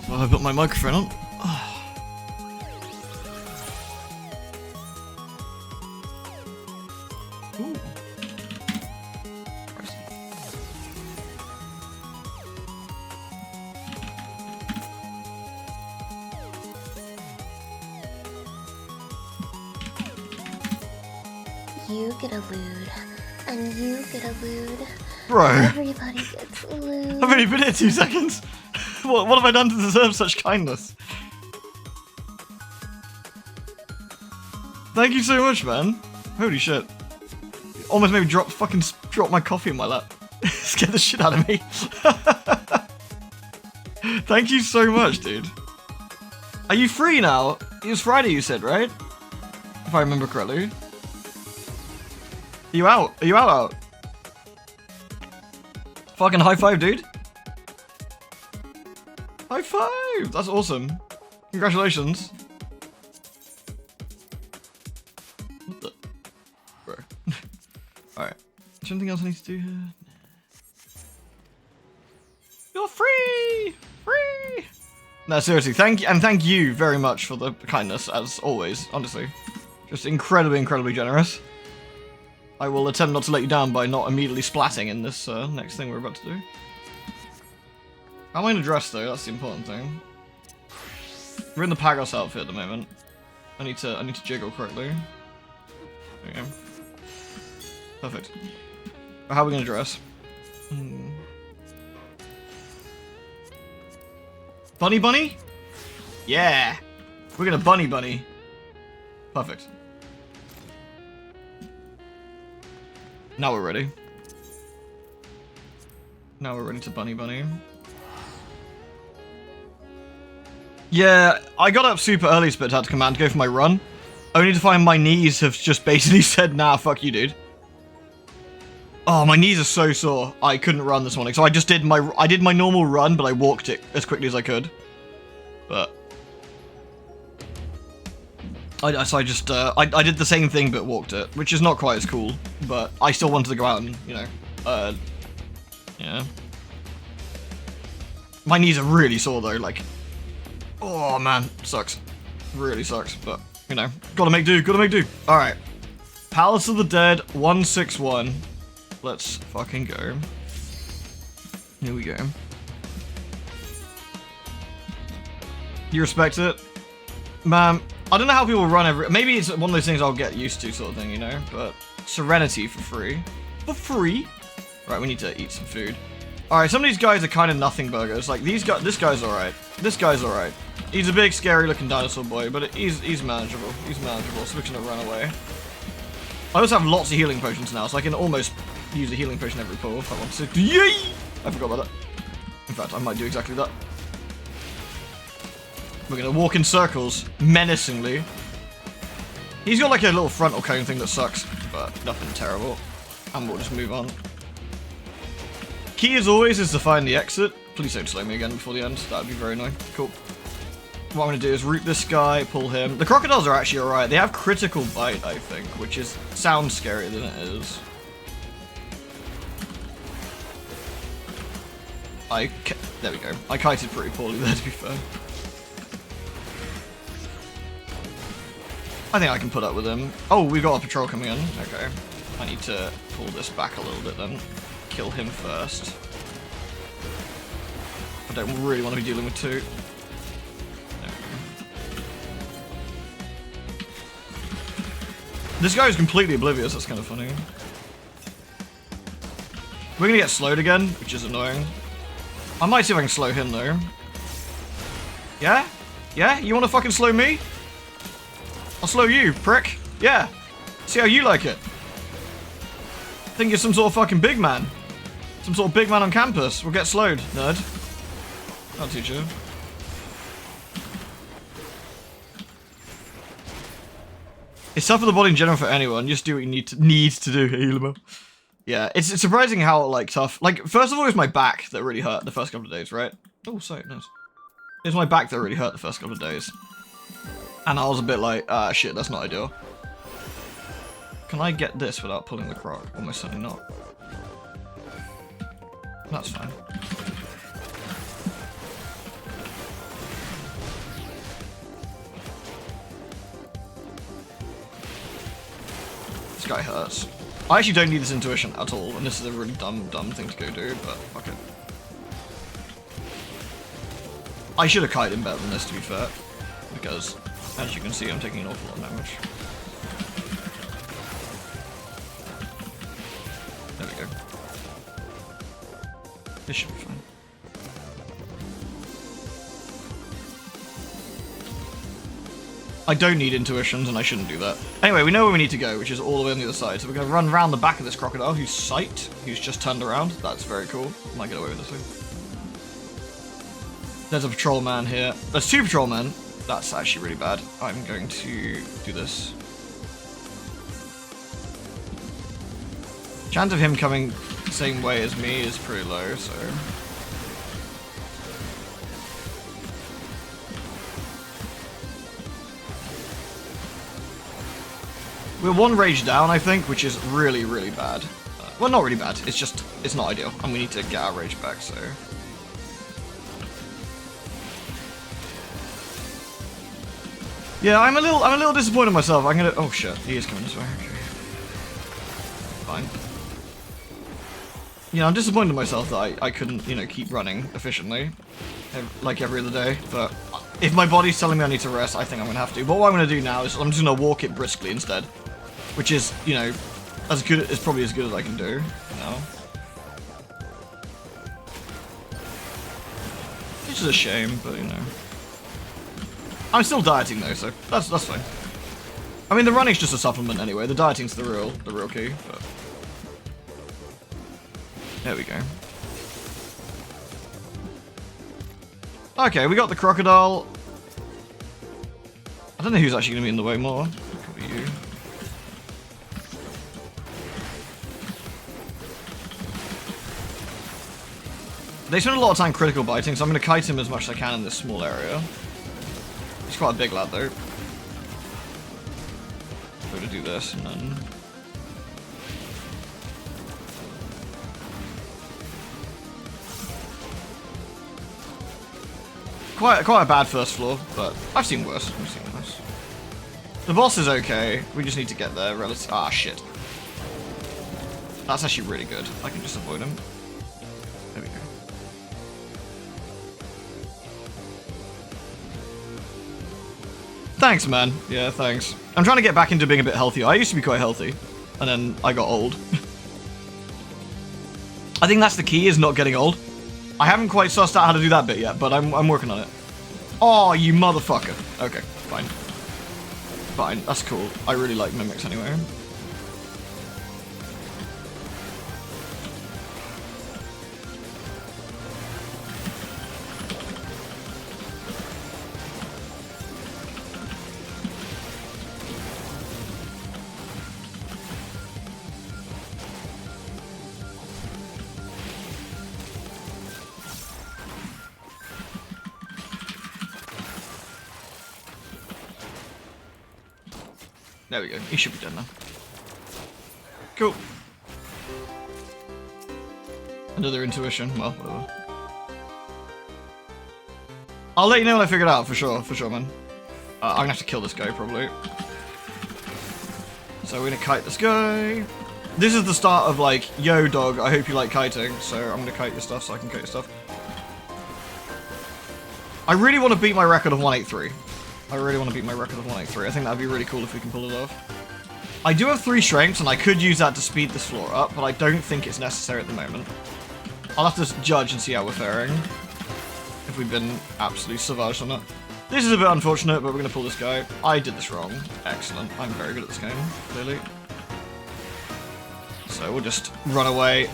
Well, I put my microphone on. Ooh. You get a lewd, and you get a lewd. Bro. Everybody gets a lewd. I've only been here 2 seconds. What have I done to deserve such kindness? Thank you so much, man. Holy shit. Almost made me drop my coffee in my lap. Scared the shit out of me. Thank you so much, dude. Are you free now? It was Friday, you said, right? If I remember correctly. Are you out? Are you out? Fucking high five, dude. High five! That's awesome. Congratulations. What the? Bro. Alright. Is there anything else I need to do here? You're free! Free! No, seriously, thank you very much for the kindness, as always, honestly. Just incredibly, incredibly generous. I will attempt not to let you down by not immediately splatting in this next thing we're about to do. How am I gonna dress though? That's the important thing. We're in the Pagos outfit at the moment. I need to jiggle correctly. There we go. Perfect. How are we gonna dress? Bunny bunny? Yeah! We're gonna bunny. Perfect. Now we're ready. Now we're ready to bunny. Yeah, I got up super early but had to command go for my run. Only to find my knees have just basically said, nah, fuck you, dude. Oh, my knees are so sore. I couldn't run this morning. So I just did my normal run, but I walked it as quickly as I could. But I did the same thing but walked it, which is not quite as cool, but I still wanted to go out and, you know, yeah. My knees are really sore though, like, oh man, sucks. Really sucks, but, you know, gotta make do. Alright. Palace of the Dead 161. Let's fucking go. Here we go. You respect it? Man, I don't know how people run maybe it's one of those things I'll get used to sort of thing, you know, but Serenity for free. For free? Right, we need to eat some food. Alright, some of these guys are kind of nothing burgers. Like, this guy's alright. This guy's alright. He's a big, scary looking dinosaur boy, but he's manageable. He's manageable, so we can run away. I also have lots of healing potions now, so I can almost use a healing potion every pull if I want to. Yay! I forgot about that. In fact, I might do exactly that. We're gonna walk in circles, menacingly. He's got like a little frontal cone thing that sucks, but nothing terrible. And we'll just move on. Key as always is to find the exit. Please don't slow me again before the end. That would be very annoying. Cool. What I'm gonna do is root this guy, pull him. The crocodiles are actually alright. They have critical bite, I think, which sounds scarier than it is. There we go. I kited pretty poorly there, to be fair. I think I can put up with him. Oh, we've got a patrol coming in. Okay. I need to pull this back a little bit then. Kill him first. I don't really want to be dealing with two. There we go. This guy is completely oblivious. That's kind of funny. We're gonna get slowed again, which is annoying. I might see if I can slow him though. Yeah? Yeah? You want to fucking slow me? I'll slow you, prick. Yeah. See how you like it. Think you're some sort of fucking big man. Some sort of big man on campus. We'll get slowed, nerd. I'll teach you. It's tough for the body in general for anyone. Just do what you need to do, Helimo. Yeah, it's surprising how, like, tough. Like, first of all, it was my back that really hurt the first couple of days, right? Oh, so nice. It was my back that really hurt the first couple of days. And I was a bit like, ah, shit, that's not ideal. Can I get this without pulling the croc? Almost certainly not. That's fine. This guy hurts. I actually don't need this intuition at all, and this is a really dumb thing to go do, but fuck it. I should have kited him better than this, to be fair, because, as you can see, I'm taking an awful lot of damage. There we go. This should be fine. I don't need intuitions, and I shouldn't do that. Anyway, we know where we need to go, which is all the way on the other side. So we're going to run around the back of this crocodile, who's sight, who's just turned around. That's very cool. Might get away with this one. There's a patrol man here. There's 2 patrolmen. That's actually really bad. I'm going to do this. Chance of him coming the same way as me is pretty low, so... We're 1 rage down, I think, which is really, really bad. Well, not really bad. It's just, it's not ideal, and we need to get our rage back, so... Yeah, I'm a little disappointed in myself. I'm gonna... Oh shit, he is coming this way. Okay. Fine. Yeah, I'm disappointed in myself that I couldn't, you know, keep running efficiently, like every other day. But if my body's telling me I need to rest, I think I'm gonna have to. But what I'm gonna do now is I'm just gonna walk it briskly instead, which is, you know, as good. It's probably as good as I can do now. Which is a shame, but you know. I'm still dieting though, so that's fine. I mean, the running's just a supplement anyway. The dieting's the real key. But there we go. Okay, we got the crocodile. I don't know who's actually going to be in the way more. Probably you. They spend a lot of time critical biting, so I'm going to kite him as much as I can in this small area. He's quite a big lad, though. Go to do this, and then... Quite a bad first floor, but I've seen worse. The boss is okay. We just need to get there. Ah, shit. That's actually really good. I can just avoid him. There we go. Thanks, man. Yeah, thanks. I'm trying to get back into being a bit healthier. I used to be quite healthy, and then I got old. I think that's the key, is not getting old. I haven't quite sussed out how to do that bit yet, but I'm working on it. Oh, you motherfucker. Okay, fine. Fine, that's cool. I really like mimics anyway. There we go. He should be dead now. Cool. Another intuition. Well, whatever. I'll let you know when I figure it out, for sure, man. I'm gonna have to kill this guy, probably. So we're gonna kite this guy. This is the start of, like, yo, dog, I hope you like kiting. So I'm gonna kite your stuff so I can kite your stuff. I really want to beat my record of 183. I really want to beat my record of 183. I think that'd be really cool if we can pull it off. I do have 3 strengths, and I could use that to speed this floor up, but I don't think it's necessary at the moment. I'll have to judge and see how we're faring. If we've been absolutely savaged on it. This is a bit unfortunate, but we're going to pull this guy. I did this wrong. Excellent. I'm very good at this game, clearly. So we'll just run away.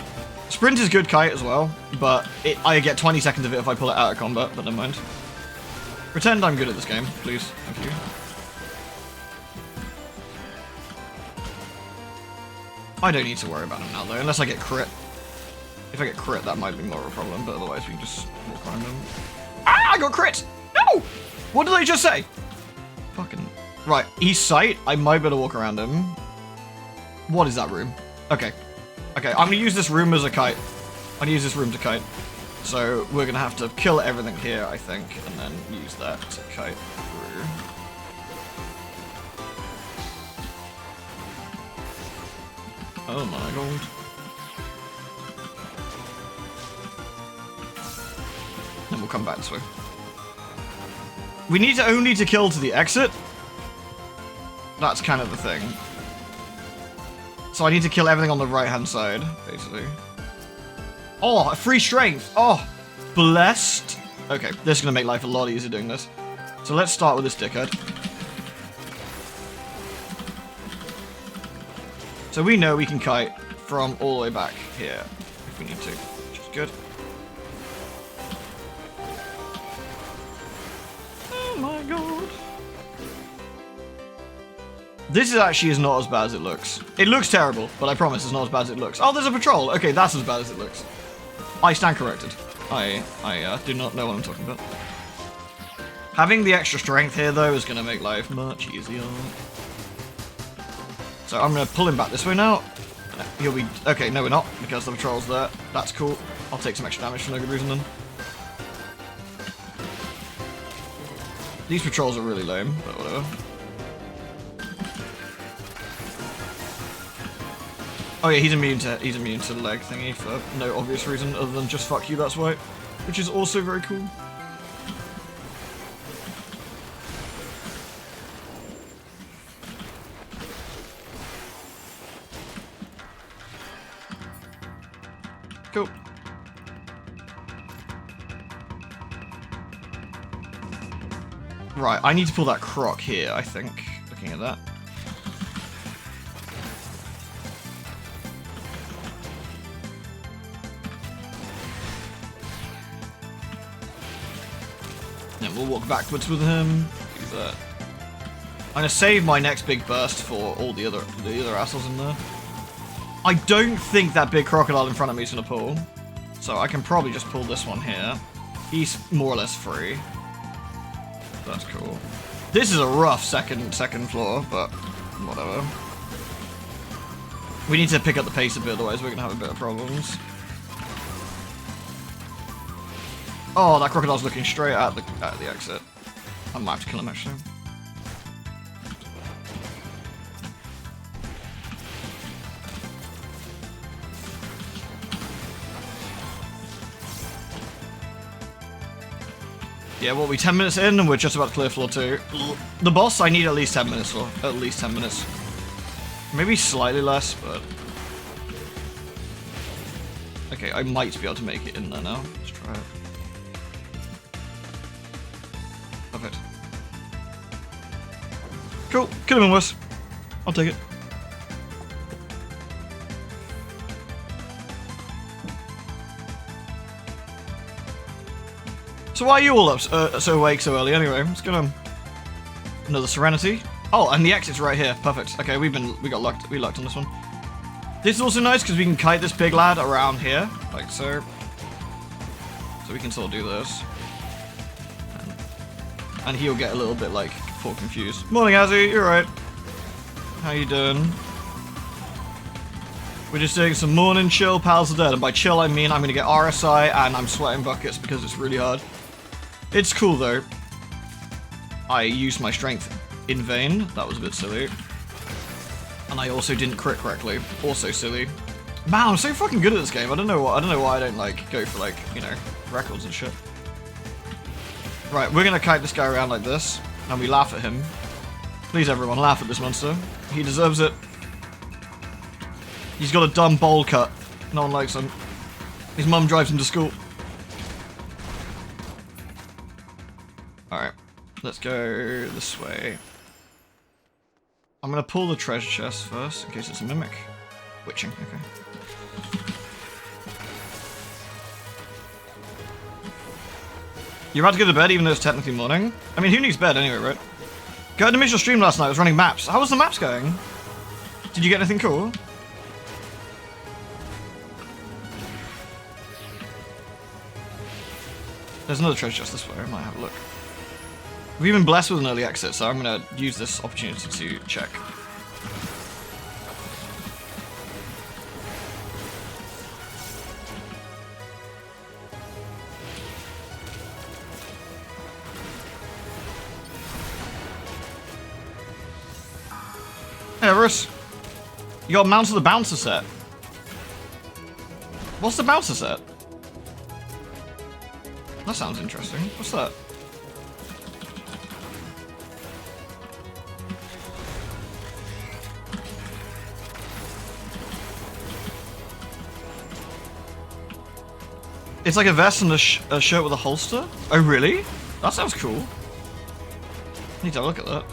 Sprint is good kite as well, but I get 20 seconds of it if I pull it out of combat, but never mind. Pretend I'm good at this game, please. Thank you. I don't need to worry about him now, though, unless I get crit. If I get crit, that might be more of a problem, but otherwise we can just walk around him. Ah, I got crit! No! What did I just say? Fucking... Right, he's sight. I might be able to walk around him. What is that room? Okay. Okay, I'm gonna use this room as a kite. I'm gonna use this room to kite. So we're gonna have to kill everything here, I think, and then use that to kite through. Oh my god. Then we'll come back this way. We need to only to kill to the exit. That's kind of the thing. So I need to kill everything on the right-hand side, basically. Oh, a free strength. Oh, blessed. Okay, this is going to make life a lot easier doing this. So let's start with this dickhead. So we know we can kite from all the way back here, if we need to, which is good. Oh my god. This is actually is not as bad as it looks. It looks terrible, but I promise it's not as bad as it looks. Oh, there's a patrol. Okay, that's as bad as it looks. I stand corrected. I do not know what I'm talking about. Having the extra strength here, though, is going to make life much easier. So I'm going to pull him back this way now. He'll be... Okay, no, we're not, because the patrol's there. That's cool. I'll take some extra damage for no good reason, then. These patrols are really lame, but whatever. Oh yeah, he's immune to the leg thingy for no obvious reason other than just fuck you, that's why. Which is also very cool. Cool. Right, I need to pull that croc here, I think, looking at that. Then we'll walk backwards with him. Do that. I'm gonna save my next big burst for all the other assholes in there. I don't think that big crocodile in front of me is gonna pull, so I can probably just pull this one here. He's more or less free. That's cool. This is a rough second floor, but whatever. We need to pick up the pace a bit, otherwise we're gonna have a bit of problems. Oh, that crocodile's looking straight at the exit. I might have to kill him actually. Yeah, what are we 10 minutes in and we're just about to clear floor 2. The boss I need at least 10 minutes for. At least 10 minutes. Maybe slightly less, but... Okay, I might be able to make it in there now. Let's try it. Perfect. Cool. Could have been worse. I'll take it. So why are you all up so awake so early anyway? What's going on? Another Serenity. Oh, and the exit's right here. Perfect. Okay, we got lucked. We lucked on this one. This is also nice because we can kite this big lad around here, like so. So we can sort of do this. And he'll get a little bit like poor confused. Morning, Azzy. You're right. How you doing? We're just doing some morning chill, Pals of Dead. And by chill, I mean I'm gonna get RSI and I'm sweating buckets because it's really hard. It's cool though. I used my strength in vain. That was a bit silly. And I also didn't crit correctly. Also silly. Man, I'm so fucking good at this game. I don't know why I don't like go for like, you know, records and shit. Right, we're gonna kite this guy around like this, and we laugh at him. Please everyone, laugh at this monster. He deserves it. He's got a dumb bowl cut. No one likes him. His mum drives him to school. Alright, let's go this way. I'm gonna pull the treasure chest first, in case it's a mimic. Witching, okay. You're about to go to bed even though it's technically morning? I mean, who needs bed anyway, right? Go to miss your stream last night, I was running maps. How was the maps going? Did you get anything cool? There's another treasure chest this way, I might have a look. We've been blessed with an early exit, so I'm going to use this opportunity to check. Hey, Everest. You got Mount of the Bouncer set. What's the Bouncer set? That sounds interesting. What's that? It's like a vest and a shirt with a holster? Oh, really? That sounds cool. Need to have a look at that.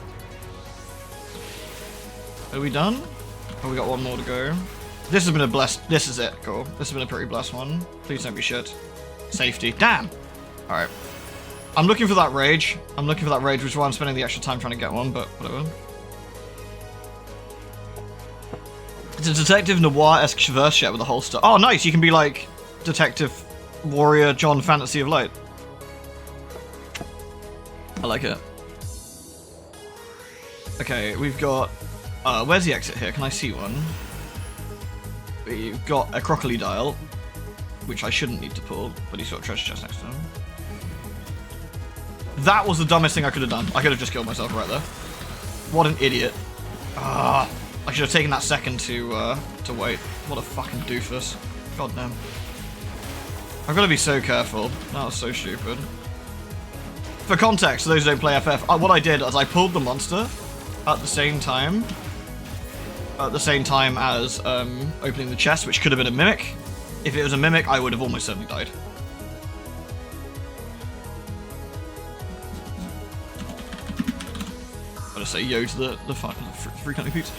Are we done? Oh, we got one more to go. This has been a blessed... This is it. Cool. This has been a pretty blessed one. Please don't be shit. Safety. Damn! Alright. I'm looking for that rage. Which is why I'm spending the extra time trying to get one, but whatever. It's a Detective Noir-esque verse shirt with a holster. Oh, nice! You can be like Detective Warrior John Fantasy of Light. I like it. Okay, we've got... where's the exit here? Can I see one? We've got a crocodile, which I shouldn't need to pull, but he's got a treasure chest next to him. That was the dumbest thing I could have done. I could have just killed myself right there. What an idiot. I should have taken that second to wait. What a fucking doofus. God damn. I've got to be so careful. That was so stupid. For context, those who don't play FF, what I did is I pulled the monster at the same time as opening the chest, which could have been a mimic. If it was a mimic, I would have almost certainly died. Gotta say yo to the free country peeps.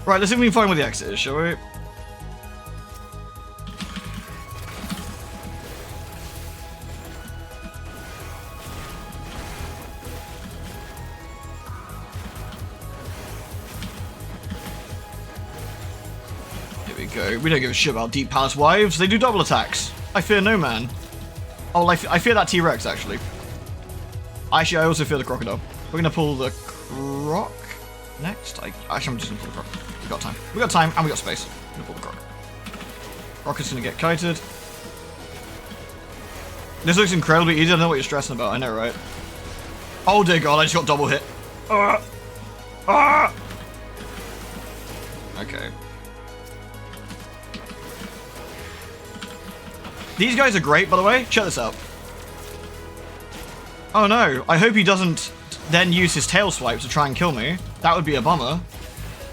Right, let's see if we can find where the exit is, shall we? Go. We don't give a shit about Deep Palace Wives. They do double attacks. I fear no man. Oh, I fear that T-Rex, actually. Actually, I also fear the crocodile. We're going to pull the croc next. Actually, I'm just going to pull the croc. We got time. We got time, and we got space. We're going to pull the croc. Croc is going to get kited. This looks incredibly easy. I don't know what you're stressing about. I know, right? Oh, dear God. I just got double hit. Okay. These guys are great, by the way. Check this out. Oh no, I hope he doesn't then use his tail swipe to try and kill me. That would be a bummer.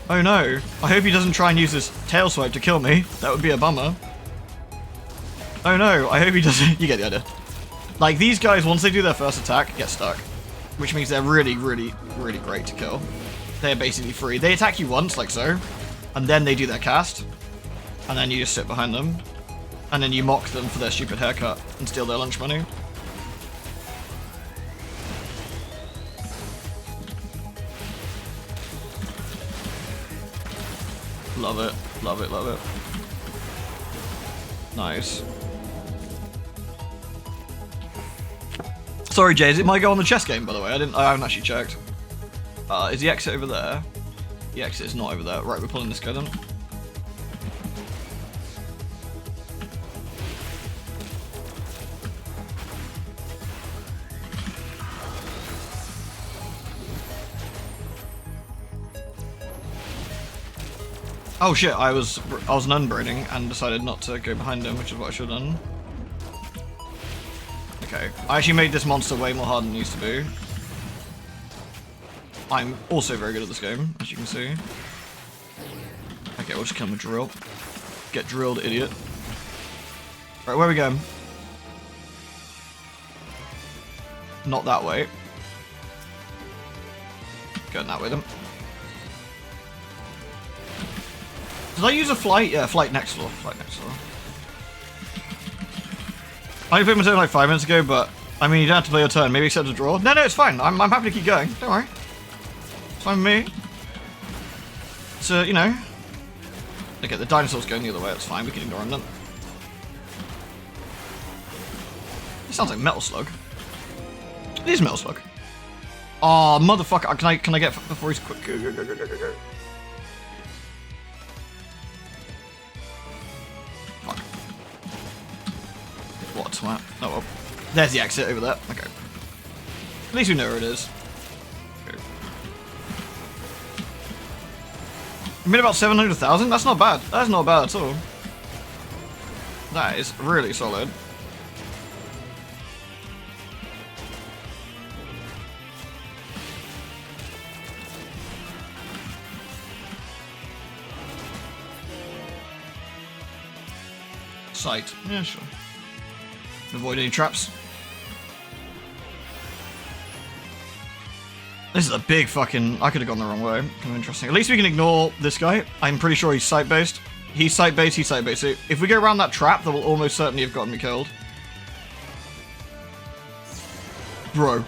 Oh no, I hope he doesn't try and use his tail swipe to kill me. That would be a bummer. Oh no, I hope he doesn't. You get the idea. Like, these guys, once they do their first attack, get stuck. Which means they're really, really, really great to kill. They're basically free. They attack you once, like so. And then they do their cast. And then you just sit behind them. And then you mock them for their stupid haircut and steal their lunch money. Love it, love it, love it. Nice. Sorry, Jays, it might go on the chess game, by the way. I haven't actually checked. Is the exit over there? The exit is not over there. Right, we're pulling this guy then. Oh shit, I was unbraining and decided not to go behind him, which is what I should have done. Okay, I actually made this monster way more hard than it used to be. I'm also very good at this game, as you can see. Okay, we'll just kill him with drill. Get drilled, idiot. Right, where are we going? Not that way. Going that way then. Did I use a flight? Yeah, flight next floor. Flight next floor. I played my turn like 5 minutes ago, but I mean, you don't have to play your turn. Maybe accept a draw. No, it's fine. I'm happy to keep going. Don't worry. It's fine with me. So, you know. Okay, the dinosaur's going the other way. That's fine. We can ignore him then. It sounds like Metal Slug. It is Metal Slug. Oh, motherfucker. Can I get before he's quick? Go. What a twat. Oh well. There's the exit over there. Okay. At least we know where it is. Okay. I made about 700,000? That's not bad. That's not bad at all. That is really solid. Sight. Yeah, sure. Avoid any traps. This is a big fucking... I could have gone the wrong way. Kind of interesting. At least we can ignore this guy. I'm pretty sure he's sight-based. He's sight-based, he's sight-based. So if we go around that trap, that will almost certainly have gotten me killed. Bro.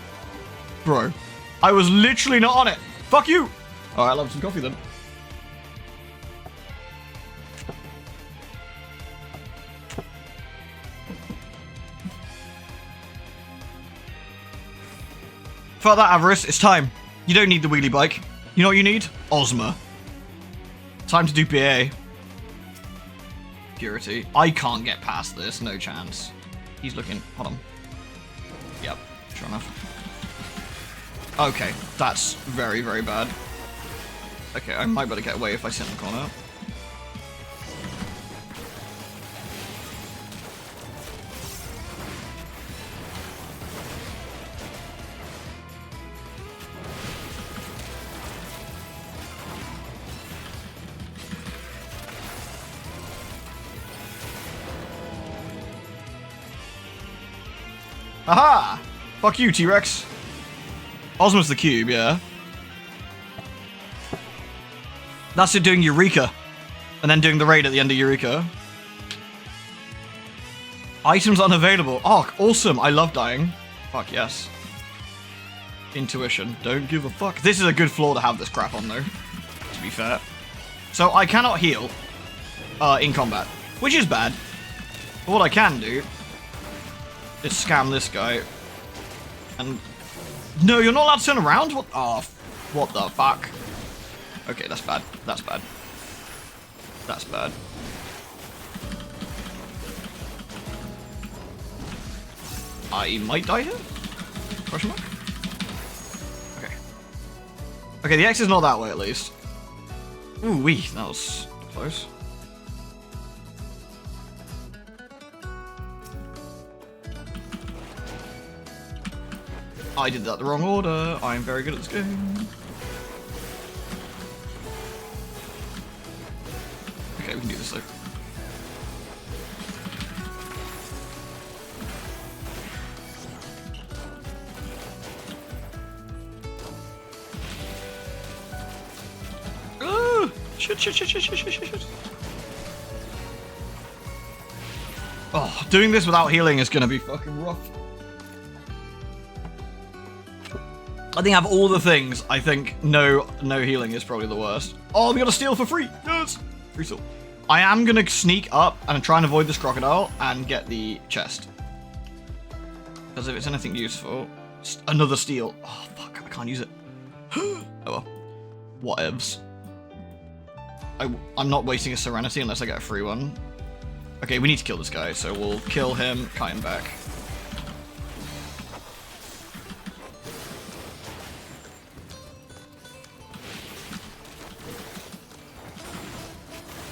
Bro. I was literally not on it. Fuck you! Alright, I'll have some coffee then. Fuck that, Avarice. It's time. You don't need the wheelie bike. You know what you need? Ozma. Time to do BA. Purity. I can't get past this. No chance. He's looking... Hold on. Yep. Sure enough. Okay. That's very, very bad. Okay, I might better get away if I sit in the corner. Aha! Fuck you, T-Rex. Ozma's the cube, yeah. That's it doing Eureka. And then doing the raid at the end of Eureka. Items unavailable. Oh, awesome. I love dying. Fuck yes. Intuition. Don't give a fuck. This is a good floor to have this crap on, though. To be fair. So I cannot heal in combat, which is bad. But what I can do is scam this guy. And... No, you're not allowed to turn around? What? Oh, what the fuck? Okay, that's bad. That's bad. That's bad. I might die here? Question mark? Okay. Okay, the X is not that way, at least. Ooh, wee, that was close. I did that the wrong order. I'm very good at this game. Okay, we can do this though. Shit. Oh, doing this without healing is gonna be fucking rough. I think out of all the things, I think no healing is probably the worst. Oh, we got a steal for free. Yes. Free steal. I am gonna sneak up and try and avoid this crocodile and get the chest. Because if it's anything useful, another steal. Oh, fuck, I can't use it. Oh well. Whatevs. I'm not wasting a Serenity unless I get a free one. Okay, we need to kill this guy, so we'll kill him, kite him back.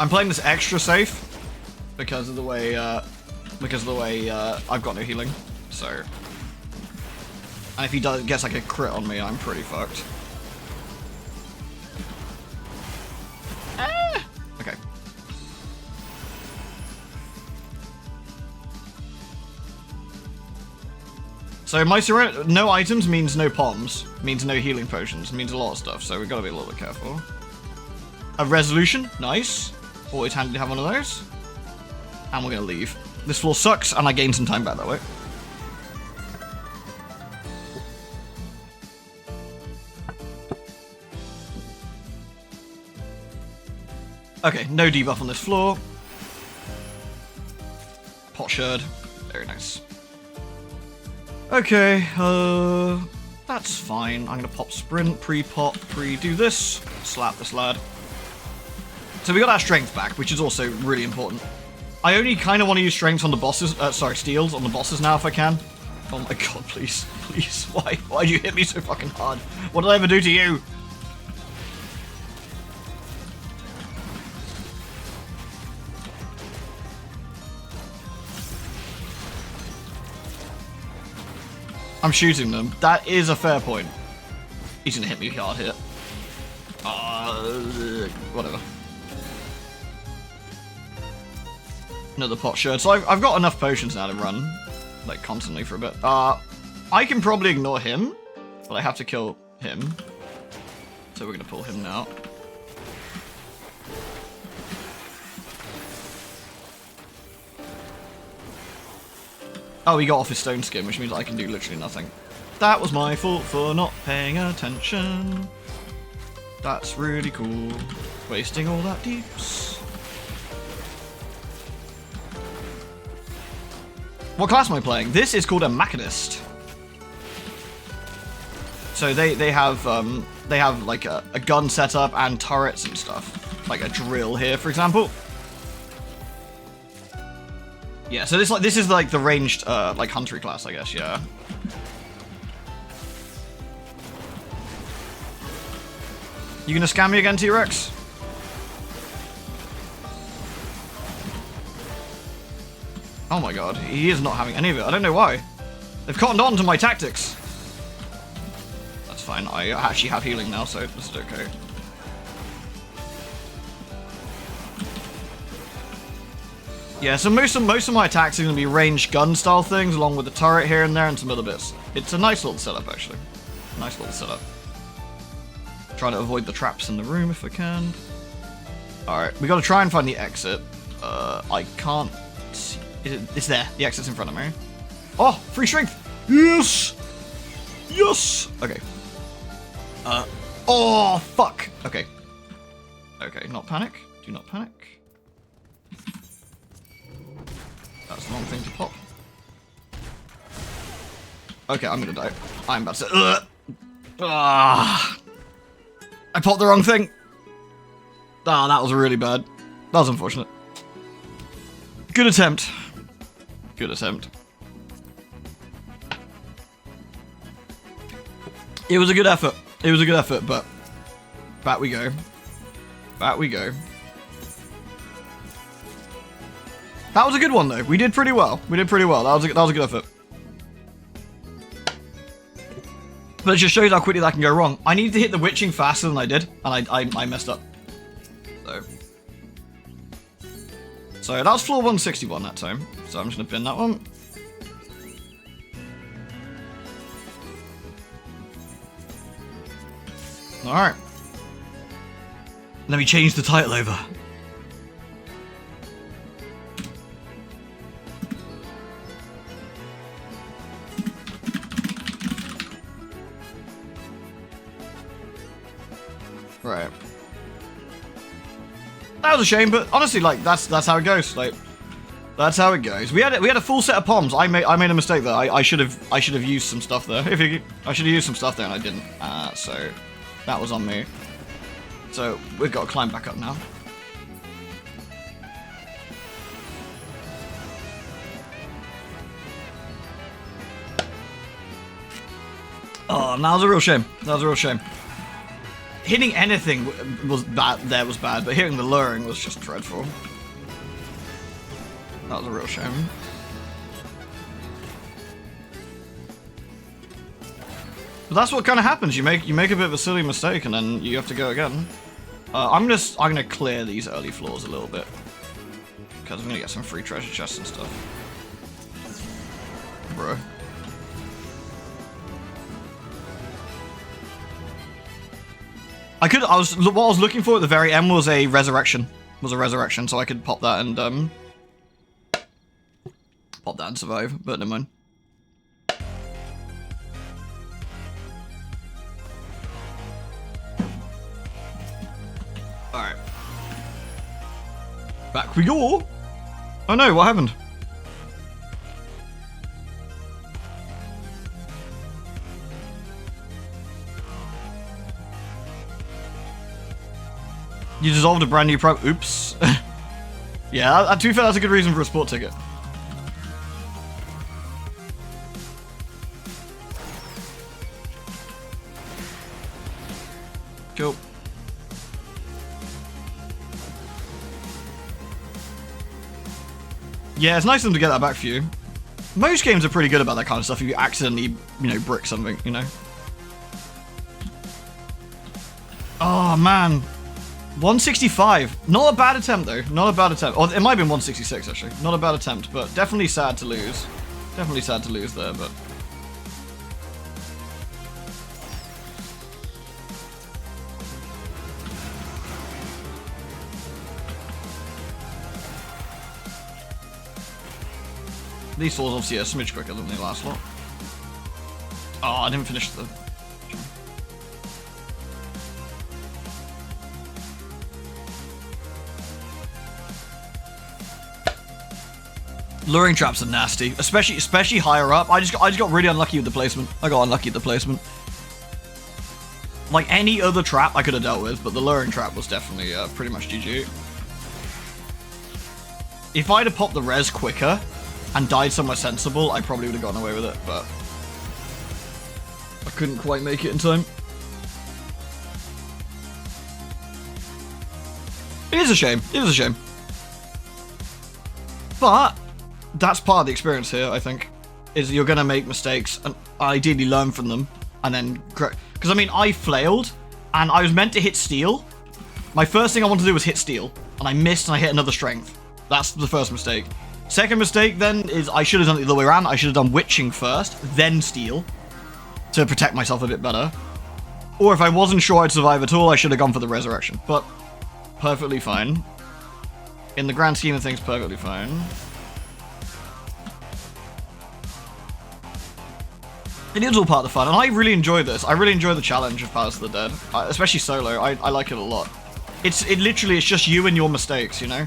I'm playing this extra safe because of the way I've got no healing. So, and if he gets like a crit on me, I'm pretty fucked. Okay. So my no items means no poms, means no healing potions, means a lot of stuff. So we've got to be a little bit careful. A resolution, nice. Always handy to have one of those. And we're gonna leave. This floor sucks, and I gained some time back that way. Okay, no debuff on this floor. Pot sherd. Very nice. Okay, that's fine. I'm gonna pop sprint, pre-pop, pre-do this. Slap this lad. So we got our strength back, which is also really important. I only kind of want to use strengths on the bosses, steals on the bosses now if I can. Oh my god, please, please, why? Why'd you hit me so fucking hard? What did I ever do to you? I'm shooting them. That is a fair point. He's gonna hit me hard here. Whatever. Another pot shard. So I've got enough potions now to run, like, constantly for a bit. I can probably ignore him, but I have to kill him. So we're gonna pull him now. Oh, he got off his stone skin, which means I can do literally nothing. That was my fault for not paying attention. That's really cool. Wasting all that deeps. What class am I playing? This is called a Machinist. So they have like a gun setup and turrets and stuff, like a drill here, for example. Yeah, so this is like the ranged like hunter class, I guess. Yeah. You gonna scam me again, T-Rex? Oh my god, he is not having any of it. I don't know why. They've cottoned on to my tactics. That's fine. I actually have healing now, so this is okay. Yeah, so most of my attacks are going to be ranged gun style things, along with the turret here and there and some other bits. It's a nice little setup, actually. Nice little setup. Trying to avoid the traps in the room if I can. Alright, we got to try and find the exit. I can't see. It's there. The exit's in front of me. Oh, free strength! Yes! Yes! Okay. Oh, fuck! Okay. Okay, not panic. Do not panic. That's the wrong thing to pop. Okay, I'm gonna die. I'm about to... I popped the wrong thing! Ah, that was really bad. That was unfortunate. Good attempt. Good attempt. It was a good effort. It was a good effort, but... back we go. Back we go. That was a good one, though. We did pretty well. We did pretty well. That was a good effort. But it just shows how quickly that can go wrong. I needed to hit the witching faster than I did, and I messed up. So that was floor 161 that time. So I'm just gonna pin that one. Alright. Let me change the title over. Right. That was a shame, but honestly, like that's how it goes. Like that's how it goes. We had a full set of poms. I made a mistake there. I should have used some stuff there. I should have used some stuff there and I didn't. So that was on me. So we've got to climb back up now. Oh, that was a real shame. That was a real shame. Hitting anything was bad. There was bad, but hitting the luring was just dreadful. That was a real shame. But that's what kind of happens. You make a bit of a silly mistake, and then you have to go again. I'm gonna clear these early floors a little bit because I'm gonna get some free treasure chests and stuff, bro. What I was looking for at the very end was a resurrection. So I could pop that and survive, but never mind. Alright. Back we go! Oh no, what happened? You dissolved a brand new pro- oops. Yeah, to be fair, that's a good reason for a sport ticket. Cool. Yeah, it's nice of them to get that back for you. Most games are pretty good about that kind of stuff if you accidentally, you know, brick something, you know? Oh, man. 165. Not a bad attempt, though. Not a bad attempt. Or it might have been 166, actually. Not a bad attempt, but definitely sad to lose. Definitely sad to lose there, but... These falls obviously are a smidge quicker than the last lot. Oh, I didn't finish the... Luring traps are nasty, especially higher up. I just got really unlucky with the placement. I got unlucky with the placement. Like any other trap I could have dealt with, but the luring trap was definitely pretty much GG. If I'd have popped the res quicker and died somewhere sensible, I probably would have gotten away with it, but I couldn't quite make it in time. It is a shame. It is a shame. But that's part of the experience here, I think, is you're going to make mistakes and ideally learn from them and then... Because, I mean, I flailed and I was meant to hit steel. My first thing I wanted to do was hit steel and I missed and I hit another strength. That's the first mistake. Second mistake, then, is I should have done it the other way around. I should have done witching first, then steel, to protect myself a bit better. Or if I wasn't sure I'd survive at all, I should have gone for the resurrection. But perfectly fine. In the grand scheme of things, perfectly fine. It is all part of the fun, and I really enjoy this. I really enjoy the challenge of Palace of the Dead, especially solo. I like it a lot. It's just you and your mistakes, you know?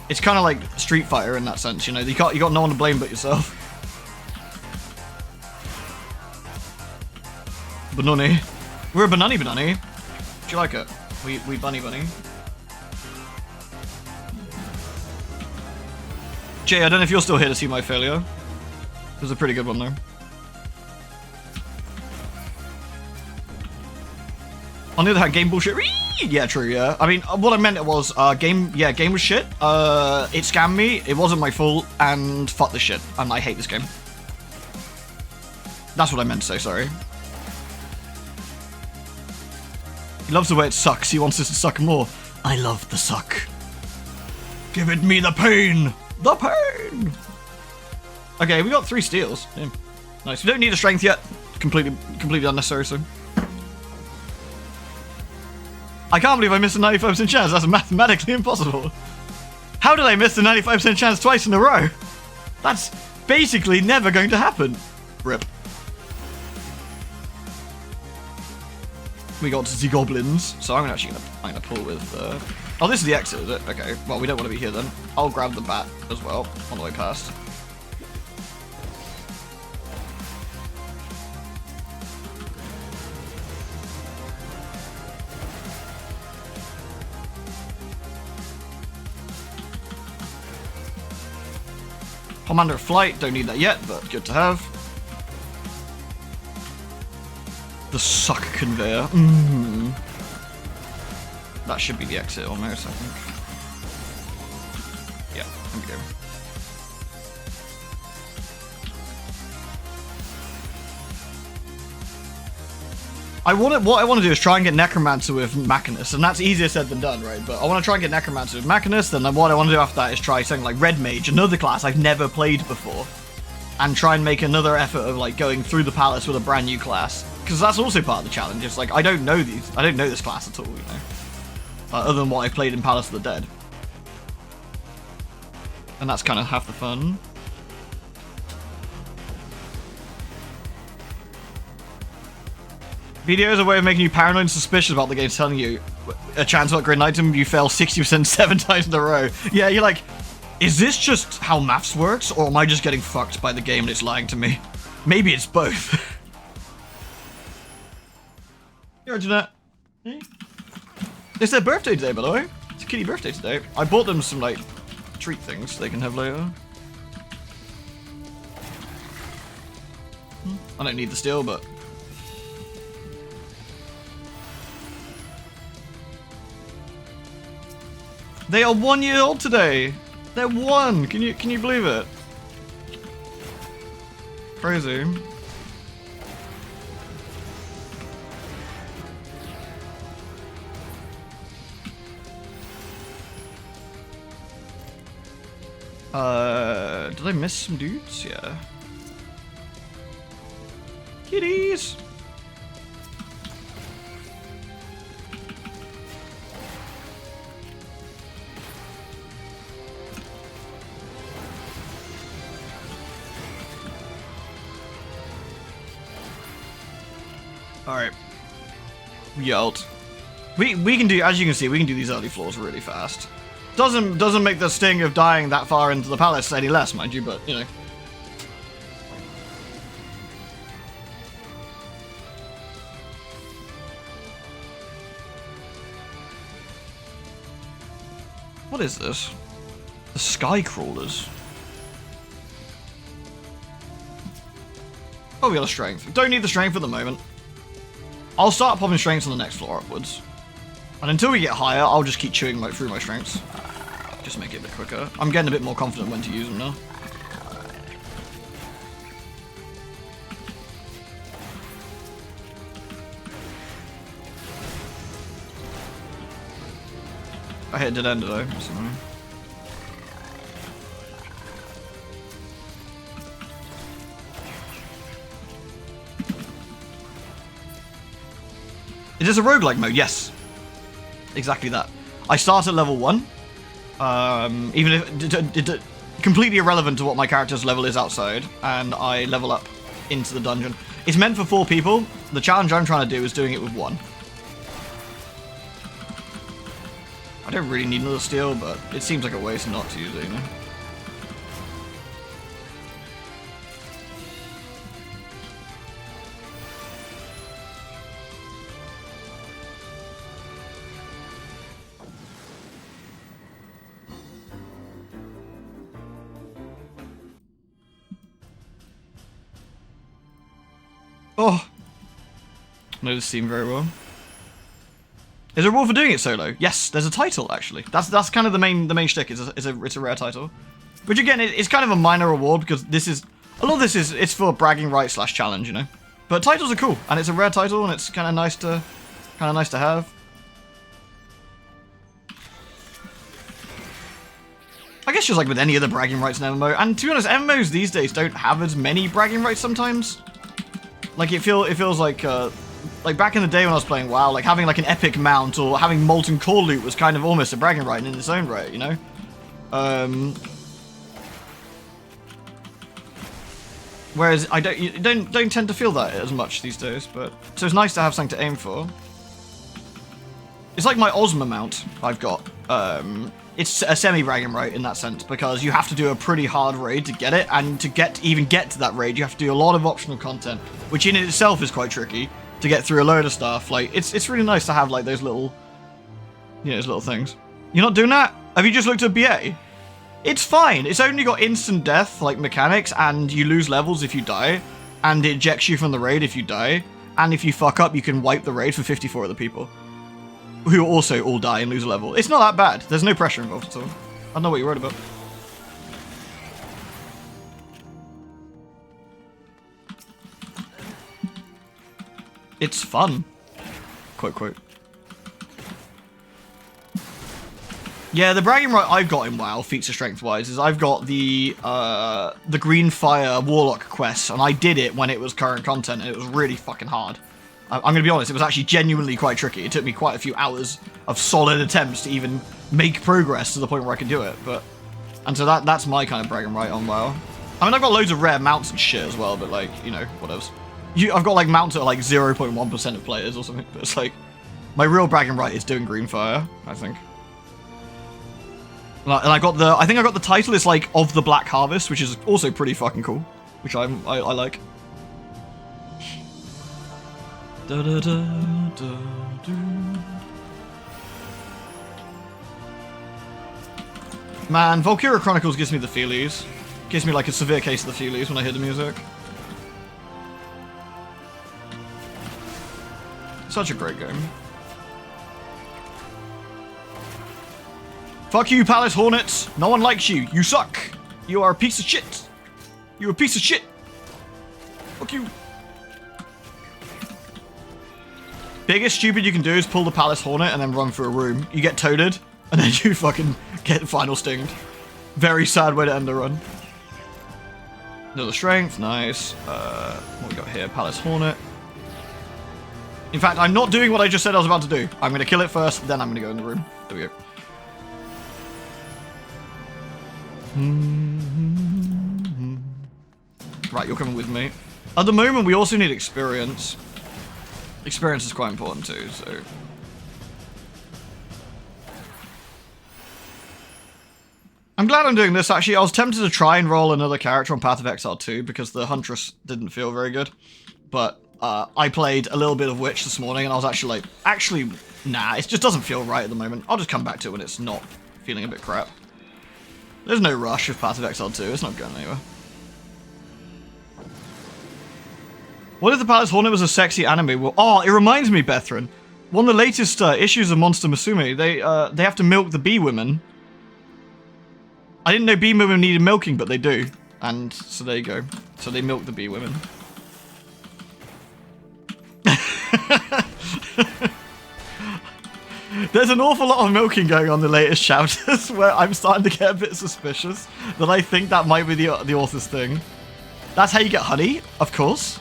It's kind of like Street Fighter in that sense, you know. You got no one to blame but yourself. Banani. We're a banani. Do you like it? We bunny. Jay, I don't know if you're still here to see my failure. It was a pretty good one though. On the other hand, game bullshit. Yeah, true, yeah. I mean, what I meant was, game was shit. It scammed me, it wasn't my fault, and fuck this shit. And I hate this game. That's what I meant to say, sorry. He loves the way it sucks, he wants us to suck more. I love the suck. Give it me the pain! The pain! Okay, we got 3 steals. Yeah. Nice, we don't need a strength yet. Completely unnecessary, so... I can't believe I missed a 95% chance. That's mathematically impossible. How did I miss the 95% chance twice in a row? That's basically never going to happen. Rip. We got to see goblins, so I'm gonna pull with. Oh, this is the exit, is it? Okay. Well, we don't want to be here then. I'll grab the bat as well on the way past. Commander of Flight, don't need that yet, but good to have. The suck conveyor. That should be the exit almost, I think. Yeah, there we go. What I want to do is try and get Necromancer with Machinist, and that's easier said than done, right? But I want to try and get Necromancer with Machinist, and then what I want to do after that is try something like Red Mage, another class I've never played before, and try and make another effort of like going through the palace with a brand new class, because that's also part of the challenge. It's like I don't know this class at all, you know, other than what I've played in Palace of the Dead, and that's kind of half the fun. BDO is a way of making you paranoid and suspicious about the game, telling you a chance to upgrade an item, you fail 60% 7 times in a row. Yeah, you're like, is this just how maths works, or am I just getting fucked by the game and it's lying to me? Maybe it's both. You're Jeanette. Hey. It's their birthday today, by the way. It's a kitty birthday today. I bought them some, like, treat things they can have later. I don't need the steel, but... They are 1 year old today. They're 1. Can you believe it? Crazy. Did I miss some dudes? Yeah. Kitties! Alright. Yelled. We can do, as you can see, we can do these early floors really fast. Doesn't make the sting of dying that far into the palace any less, mind you, but, you know. What is this? The sky crawlers. Oh, we got a strength. Don't need the strength at the moment. I'll start popping strengths on the next floor upwards. And until we get higher, I'll just keep chewing through my strengths. Just make it a bit quicker. I'm getting a bit more confident when to use them now. I hit a dead end though. So. Is this a roguelike mode? Yes. Exactly that. I start at level 1. Even if it's completely irrelevant to what my character's level is outside, and I level up into the dungeon. It's meant for 4 people. The challenge I'm trying to do is doing it with 1. I don't really need another steel, but it seems like a waste not to use it, you know? Oh, I know this theme very well. Is there a reward for doing it solo? Yes, there's a title actually. That's kind of the main shtick. It's a rare title, which again it's kind of a minor reward because a lot of this is it's for bragging rights / challenge, you know. But titles are cool, and it's a rare title, and it's kind of nice to have. I guess just like with any other bragging rights in MMO, and to be honest, MMOs these days don't have as many bragging rights sometimes. Like it feels like back in the day when I was playing WoW, like having like an epic mount or having molten core loot was kind of almost a bragging right in its own right, you know. Whereas I don't tend to feel that as much these days, but so it's nice to have something to aim for. It's like my Ozma mount I've got. It's a semi-bragging right in that sense because you have to do a pretty hard raid to get it, and to even get to that raid, you have to do a lot of optional content, which in itself is quite tricky to get through a load of stuff. Like it's really nice to have like those little, you know, those little things. You're not doing that? Have you just looked at BA? It's fine. It's only got instant death like mechanics, and you lose levels if you die, and it ejects you from the raid if you die, and if you fuck up, you can wipe the raid for 54 other people who also all die and lose a level. It's not that bad. There's no pressure involved at all. I don't know what you're worried about. It's fun. Quote. Yeah, the bragging right I've got in WoW, feature strength-wise, is I've got the Green Fire Warlock quest, and I did it when it was current content, and it was really fucking hard. I'm going to be honest, it was actually genuinely quite tricky. It took me quite a few hours of solid attempts to even make progress to the point where I could do it. And so that's my kind of bragging right on WoW. I mean, I've got loads of rare mounts and shit as well, but like, you know, whatevs. I've got like mounts at like 0.1% of players or something, but it's like, my real bragging right is doing Green Fire, I think. And I think I got the title, it's like Of the Black Harvest, which is also pretty fucking cool, which I like. Da, da, da, da, da. Man, Valkyria Chronicles gives me the feelies. Gives me like a severe case of the feelies when I hear the music. Such a great game. Fuck you, Palace Hornets. No one likes you. You suck. You are a piece of shit. You're a piece of shit. Fuck you. Biggest stupid you can do is pull the Palace Hornet and then run through a room. You get toaded, and then you fucking get final stinged. Very sad way to end the run. Another strength, nice. What we got here? Palace Hornet. In fact, I'm not doing what I just said I was about to do. I'm going to kill it first, then I'm going to go in the room. There we go. Right, you're coming with me. At the moment, we also need experience. Experience is quite important too, so... I'm glad I'm doing this, actually. I was tempted to try and roll another character on Path of Exile 2 because the Huntress didn't feel very good. But I played a little bit of Witch this morning and I was actually like, nah, it just doesn't feel right at the moment. I'll just come back to it when it's not feeling a bit crap. There's no rush with Path of Exile 2, it's not going anywhere. What if the Palace Hornet was a sexy anime? Well, oh, it reminds me, Bethrin. One of the latest issues of Monster Musume, they have to milk the bee women. I didn't know bee women needed milking, but they do. And so there you go. So they milk the bee women. There's an awful lot of milking going on in the latest chapters where I'm starting to get a bit suspicious that I think that might be the author's thing. That's how you get honey, of course.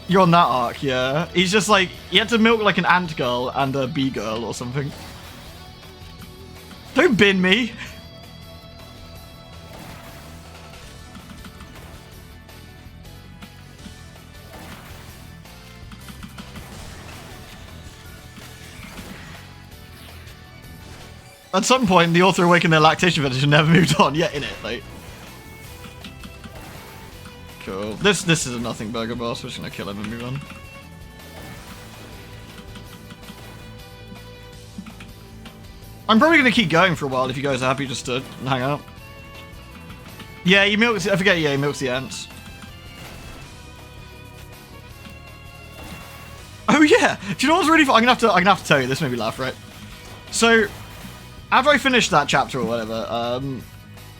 You're on that arc, yeah. He's just like, he had to milk like an ant girl and a bee girl or something. Don't bin me. At some point, the author awakened their lactation fetish and never moved on. Yeah, in it, like. Cool. This is a nothing burger boss. We're just gonna kill him and move on. I'm probably gonna keep going for a while if you guys are happy just to hang out. Yeah, he milks. I forget. Yeah, he milks the ants. Oh yeah. Do you know what's really fun? I'm gonna have to tell you. This made me laugh, right? So, after I finished that chapter or whatever,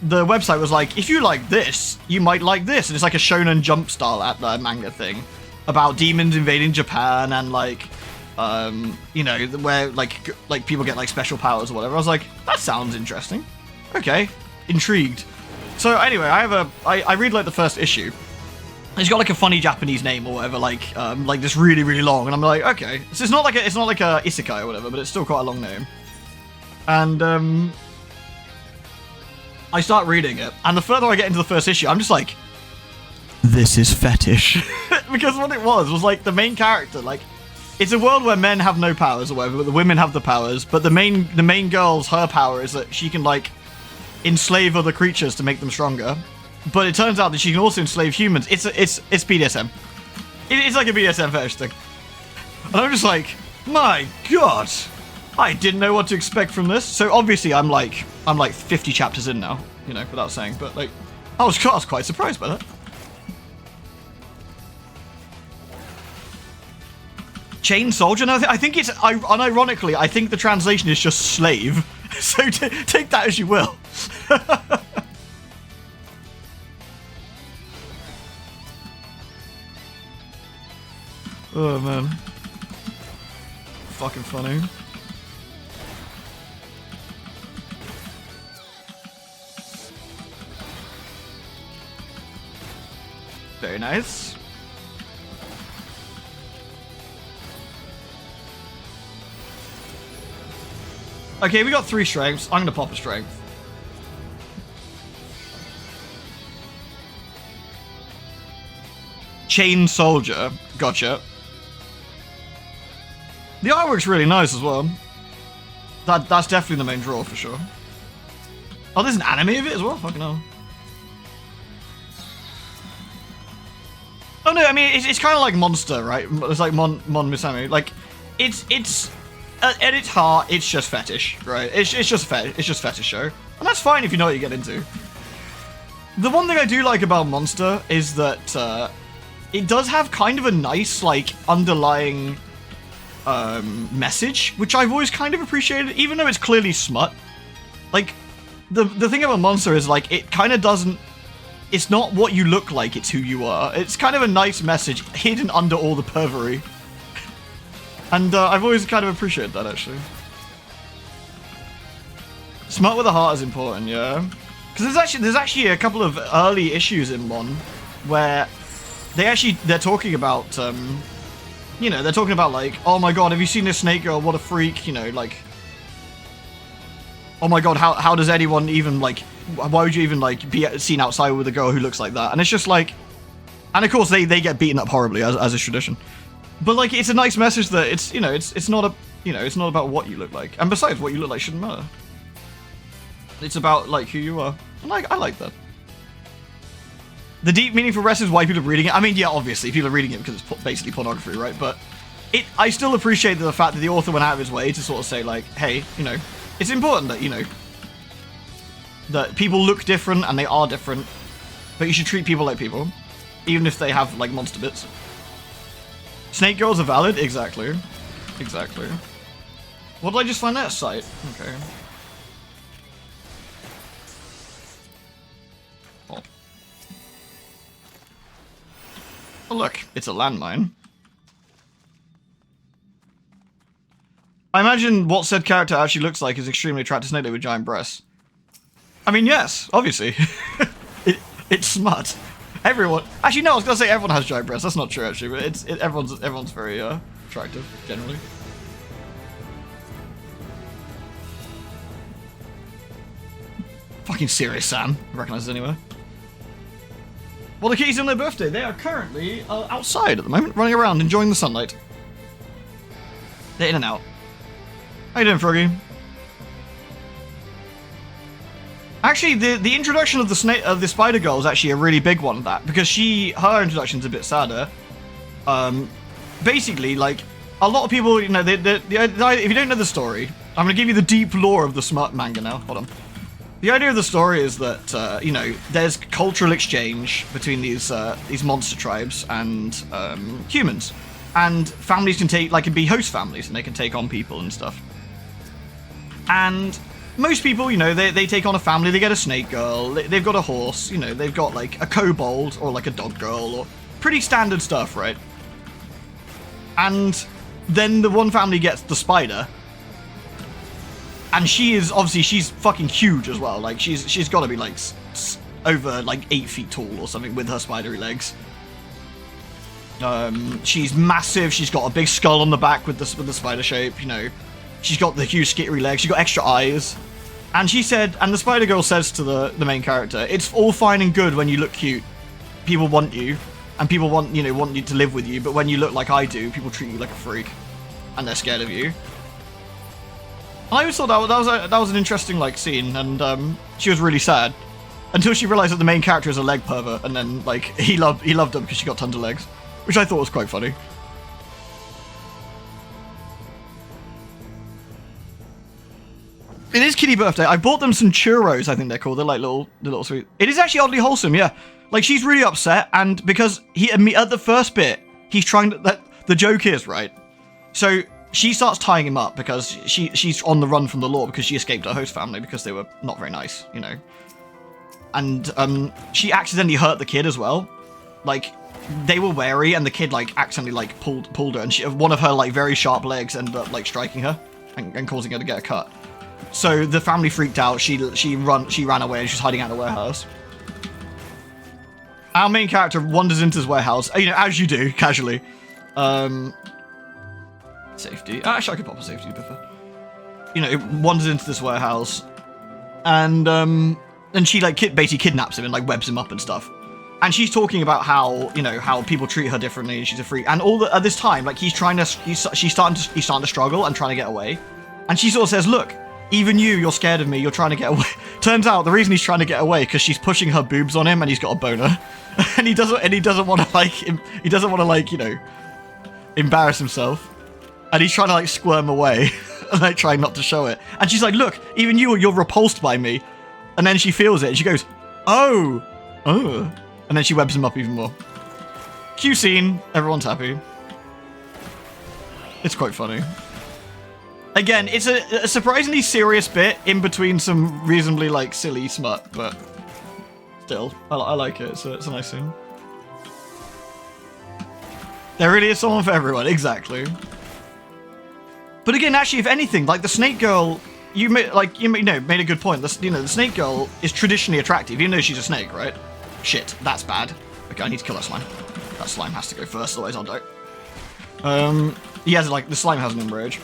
the website was like, if you like this, you might like this. And it's like a Shonen Jump style at the manga thing about demons invading Japan and like, you know, where like people get like special powers or whatever. I was like, that sounds interesting. Okay, intrigued. So anyway, I read like the first issue. It's got like a funny Japanese name or whatever, like this really really long, and I'm like, okay, so it's not like a isekai or whatever, but it's still quite a long name. And I start reading it, and the further I get into the first issue, I'm just like, this is fetish. Because what it was like the main character, like, it's a world where men have no powers or whatever, but the women have the powers. But the main girl's, her power is that she can like enslave other creatures to make them stronger. But it turns out that she can also enslave humans. It's BDSM. It's like a BDSM fetish thing. And I'm just like, my god, I didn't know what to expect from this. So obviously I'm like 50 chapters in now, you know, without saying. But like, I was quite surprised by that. Chain soldier? No, I think it's, unironically, I think the translation is just slave. So take that as you will. Oh man. Fucking funny. Very nice. Okay, we got 3 strengths. I'm gonna pop a strength. Chain soldier. Gotcha. The artwork's really nice as well. That's definitely the main draw for sure. Oh, there's an anime of it as well? Fucking hell. Oh no, I mean, it's kind of like Monster, right? It's like Mon Musume. Like, it's at its heart, it's just fetish, right? It's just fetish show. And that's fine if you know what you get into. The one thing I do like about Monster is that it does have kind of a nice, like, underlying message, which I've always kind of appreciated, even though it's clearly smut. Like, the thing about Monster is, like, it kind of doesn't... it's not what you look like, it's who you are. It's kind of a nice message hidden under all the pervery. And I've always kind of appreciated that, actually. Smart with a heart is important, yeah. Because there's actually a couple of early issues in 1 where they're talking about, you know, they're talking about like, oh my god, have you seen this snake girl? What a freak, you know, like, oh my god, how does anyone even like, why would you even like be seen outside with a girl who looks like that? And it's just like, and of course they get beaten up horribly as is tradition. But like, it's a nice message that it's, you know, it's not a, you know, it's not about what you look like. And besides, what you look like shouldn't matter. It's about like who you are. And I like that. The deep meaningful rest is why people are reading it. I mean, yeah, obviously people are reading it because it's basically pornography, right? But I still appreciate the fact that the author went out of his way to sort of say like, hey, you know, it's important that, you know, that people look different and they are different, but you should treat people like people, even if they have like monster bits. Snake girls are valid? Exactly. Exactly. What did I just find that site? Okay. Oh. Oh look, it's a landmine. I imagine what said character actually looks like is extremely attractive snake with giant breasts. I mean, yes, obviously. It's smut. Everyone. Actually, no, I was gonna say everyone has giant breasts. That's not true, actually, but everyone's very attractive generally. Fucking serious, Sam. Recognizes anywhere. Well, the kitties on their birthday. They are currently outside at the moment, running around, enjoying the sunlight. They're in and out. How you doing, Froggy? Actually, the introduction of the Spider Girl is actually a really big one of that, because her introduction's a bit sadder. Basically, like, a lot of people, you know, if you don't know the story, I'm gonna give you the deep lore of the smart manga now. Hold on. The idea of the story is that, you know, there's cultural exchange between these monster tribes and humans, and families can be host families, and they can take on people and stuff. And most people, you know, they take on a family, they get a snake girl, they've got a horse, you know, they've got like a kobold or like a dog girl, or pretty standard stuff, right? And then the one family gets the spider, and she's fucking huge as well. Like she's got to be like over like 8 feet tall or something with her spidery legs. She's massive. She's got a big skull on the back with the spider shape, you know. She's got the huge skittery legs. She's got extra eyes. And she said, and the Spider Girl says to the main character, it's all fine and good when you look cute. People want you, and people want you to live with you. But when you look like I do, people treat you like a freak, and they're scared of you. I always thought that was an interesting like scene, and she was really sad until she realized that the main character is a leg pervert, and then like he loved her because she got tons of legs, which I thought was quite funny. It is Kitty birthday. I bought them some churros, I think they're called. They're like little sweet. It is actually oddly wholesome, yeah. Like, she's really upset, and because at the first bit, he's trying to, the joke is, right? So, she starts tying him up because she's on the run from the law because she escaped her host family because they were not very nice, you know. And, she accidentally hurt the kid as well. Like, they were wary, and the kid, like, accidentally, like, pulled her, and one of her, like, very sharp legs ended up, like, striking her and causing her to get a cut. So the family freaked out. She ran away, and she's hiding out in the warehouse. Our main character wanders into his warehouse, you know, as you do, casually. Safety. Actually, I could pop a safety buffer. You know, wanders into this warehouse, and she like basically kidnaps him and like webs him up and stuff. And she's talking about how, you know, how people treat her differently, and she's a freak. And at this time, like he's starting to struggle and trying to get away. And she sort of says, "Look, even you're scared of me, you're trying to get away." Turns out the reason he's trying to get away because she's pushing her boobs on him and he's got a boner. And he doesn't want to like, you know, embarrass himself. And he's trying to like squirm away and like trying not to show it. And she's like, "Look, even you're repulsed by me." And then she feels it and she goes, "Oh. And then she webs him up even more. Cue scene, everyone's happy. It's quite funny. Again, it's a surprisingly serious bit in between some reasonably, like, silly smut, but Still, I like it. It's a nice scene. There really is someone for everyone, exactly. But again, actually, if anything, like the snake girl, you made a good point. The snake girl is traditionally attractive, even though she's a snake, right? Shit, that's bad. Okay, I need to kill that slime. That slime has to go first, otherwise I'll die. He has the slime has an enrage.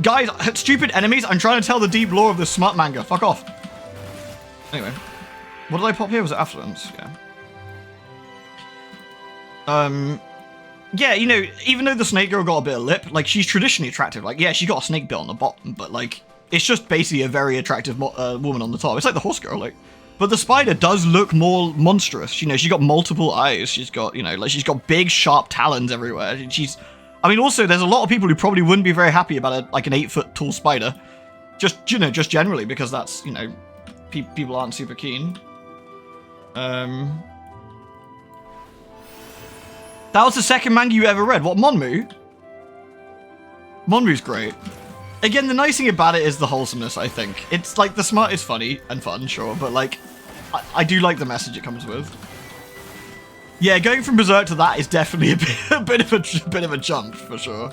Guys, stupid enemies. I'm trying to tell the deep lore of this smut manga. Fuck off. Anyway, what did I pop here? Was it affluence? Yeah. Yeah, even though the snake girl got a bit of lip, like, she's traditionally attractive. Like, yeah, she got a snake bit on the bottom, but, like, it's just basically a very attractive woman on the top. It's like the horse girl, like. But the spider does look more monstrous. She's got multiple eyes. She's got, she's got big, sharp talons everywhere. I mean, also, there's a lot of people who probably wouldn't be very happy about an 8-foot tall spider. Just generally, because that's, people aren't super keen. That was the second manga you ever read. What, Monmu? Monmu's great. Again, the nice thing about it is the wholesomeness, I think. It's like, the smut is funny and fun, sure, but like, I do like the message it comes with. Yeah, going from Berserk to that is definitely a bit of a jump, for sure.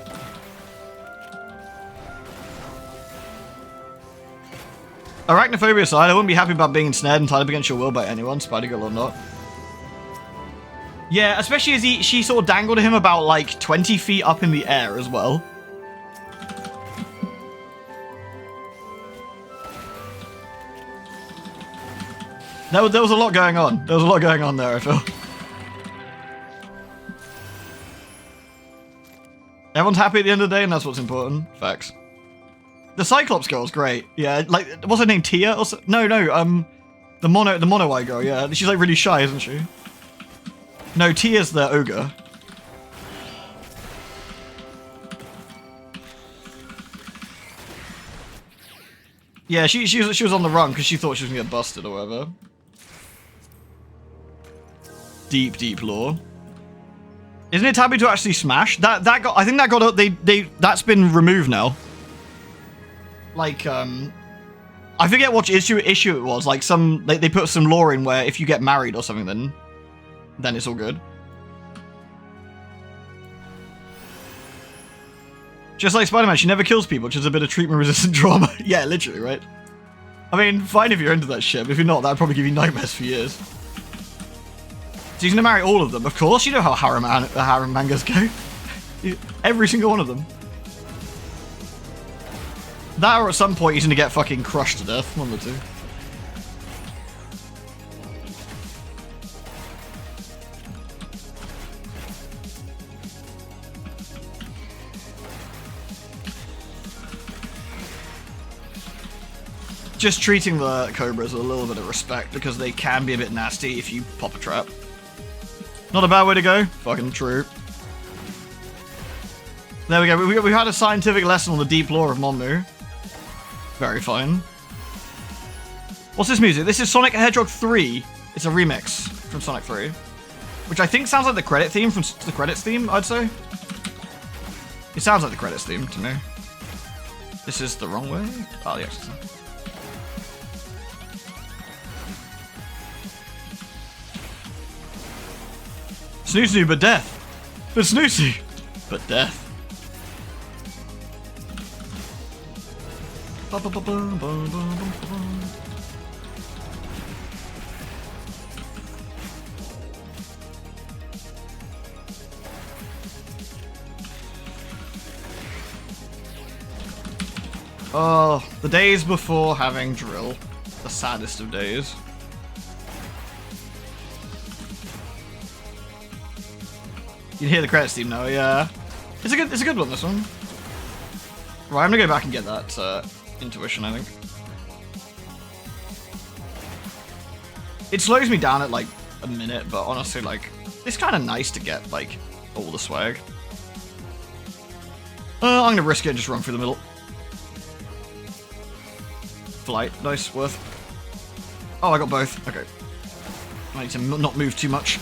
Arachnophobia aside, I wouldn't be happy about being ensnared and tied up against your will by anyone, Spider Girl or not. Yeah, especially as she sort of dangled him about, like, 20 feet up in the air as well. There was a lot going on. There was a lot going on there, I feel. Everyone's happy at the end of the day, and that's what's important. Facts. The Cyclops girl's great. Yeah, like, what's her name? Tia? No, the mono-eye girl, yeah. She's, like, really shy, isn't she? No, Tia's the ogre. Yeah, she was on the run because she thought she was gonna get busted or whatever. Deep lore. Isn't it taboo to actually smash? I think that got that's been removed now. Like, I forget what issue it was. Like, they put some lore in where if you get married or something, then it's all good. Just like Spider-Man, she never kills people, which is a bit of treatment-resistant drama. Yeah, literally, right? I mean, fine if you're into that shit, but if you're not, that'd probably give you nightmares for years. So he's gonna marry all of them, of course. You know how harem mangas go. Every single one of them. That or at some point he's gonna get fucking crushed to death. One of the two. Just treating the cobras with a little bit of respect because they can be a bit nasty if you pop a trap. Not a bad way to go. Fucking true. There we go. We had a scientific lesson on the deep lore of Monmu. Very fine. What's this music? This is Sonic the Hedgehog 3. It's a remix from Sonic 3. Which I think sounds like the credit theme from the credits theme, I'd say. It sounds like the credits theme to me. This is the wrong way? Oh, yes. Snoo but death. But Snoozy, but death. Oh, the days before having drill. The saddest of days. You can hear the credits theme now, yeah. It's a good one, this one. Right, I'm gonna go back and get that intuition, I think. It slows me down at like a minute, but honestly, like, it's kind of nice to get like all the swag. I'm gonna risk it and just run through the middle. Flight, nice, worth. Oh, I got both. Okay. I need to not move too much,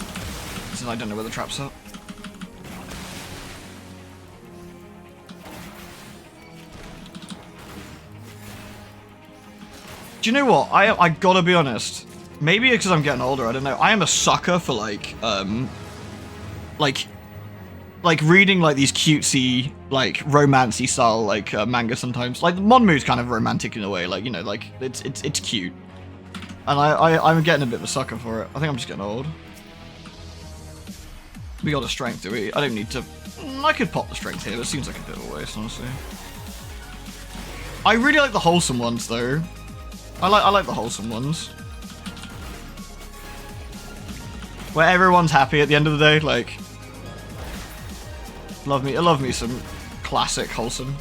since I don't know where the traps are. Do you know what? I gotta be honest. Maybe because I'm getting older, I don't know. I am a sucker for like reading like these cutesy, like romancy style like manga sometimes. Like Monmu's kind of romantic in a way, like, you know, like it's cute. And I'm getting a bit of a sucker for it. I think I'm just getting old. We got a strength, do we? I don't need to. I could pop the strength here, but it seems like a bit of a waste, honestly. I really like the wholesome ones though. I like the wholesome ones. Where everyone's happy at the end of the day, like I love me some classic wholesome.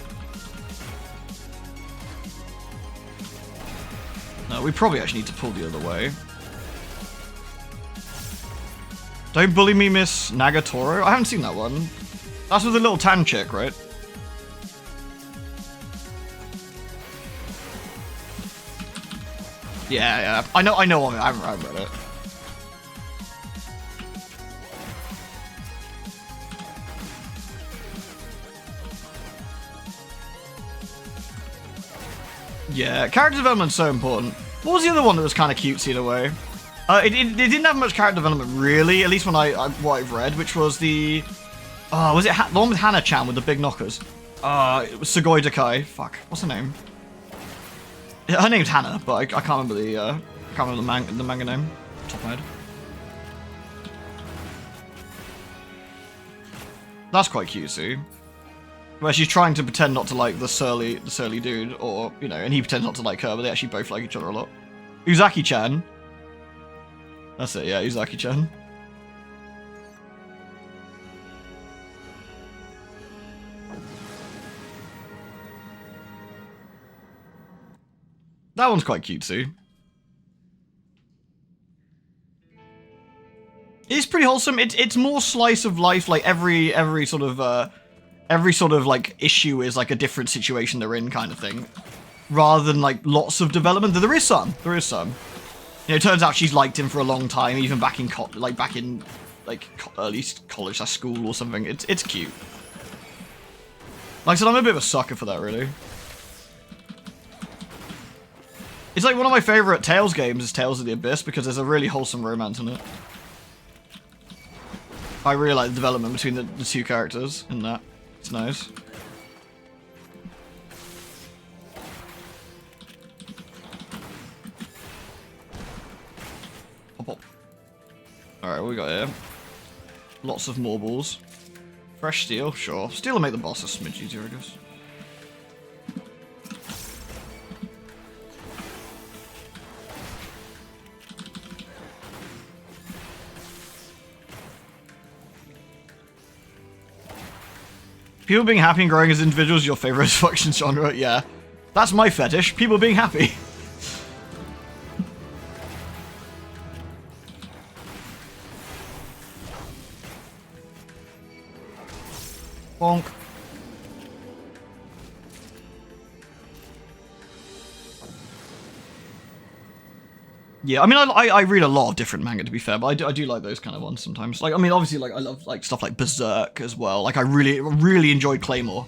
No, we probably actually need to pull the other way. Don't bully me, Miss Nagatoro. I haven't seen that one. That's with the little tan chick, right? Yeah. I know of it. I haven't read it. Yeah, character development's so important. What was the other one that was kind of cutesy in a way? It didn't have much character development really, at least when what I've read, which was the... was it the one with Hana-chan with the big knockers? It was Sugoi Dakai. Fuck, what's her name? Her name's Hana, but I can't remember the manga name. Top of my head. That's quite cutesy. Where she's trying to pretend not to like the surly dude, or, you know, and he pretends not to like her, but they actually both like each other a lot. Uzaki-chan. That's it, yeah, Uzaki-chan. That one's quite cutesy. It's pretty wholesome. It's more slice of life, like every sort of like issue is like a different situation they're in, kind of thing, rather than like lots of development. There is some. You know, it turns out she's liked him for a long time, even back in early college, school or something. It's cute. Like I said, I'm a bit of a sucker for that, really. It's like one of my favorite Tales games is Tales of the Abyss because there's a really wholesome romance in it. I really like the development between the two characters in that. It's nice. Pop, pop. Alright, what we got here? Lots of more balls. Fresh steel, sure. Steel will make the boss a smidge easier, I guess. People being happy and growing as individuals is your favorite fiction genre? Yeah. That's my fetish. People being happy. Bonk. Yeah, I mean, I read a lot of different manga, to be fair, but I do like those kind of ones sometimes. Like, I mean, obviously, like, I love, like, stuff like Berserk as well. Like, I really enjoyed Claymore.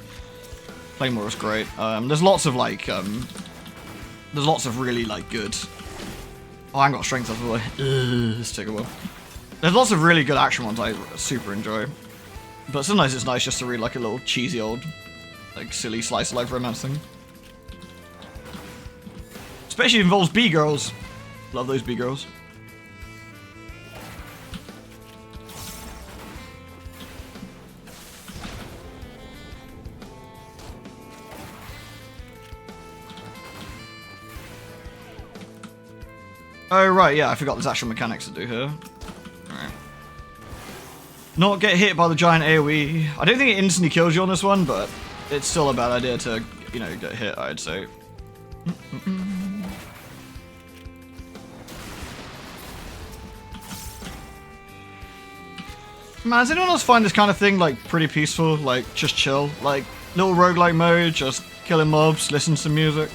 Claymore was great. There's lots of, like, there's lots of really, like, good... Oh, I haven't got strength, that's why. Let's take a while. There's lots of really good action ones I super enjoy. But sometimes it's nice just to read, like, a little cheesy old, like, silly slice of life romance thing. Especially if it involves B-girls. Love those B-girls. Oh, right, yeah, I forgot there's actual mechanics to do here. Alright. Not get hit by the giant AoE. I don't think it instantly kills you on this one, but it's still a bad idea to, you know, get hit, I'd say. Man, does anyone else find this kind of thing, like, pretty peaceful? Like, just chill? Like, little roguelike mode, just killing mobs, listening to some music,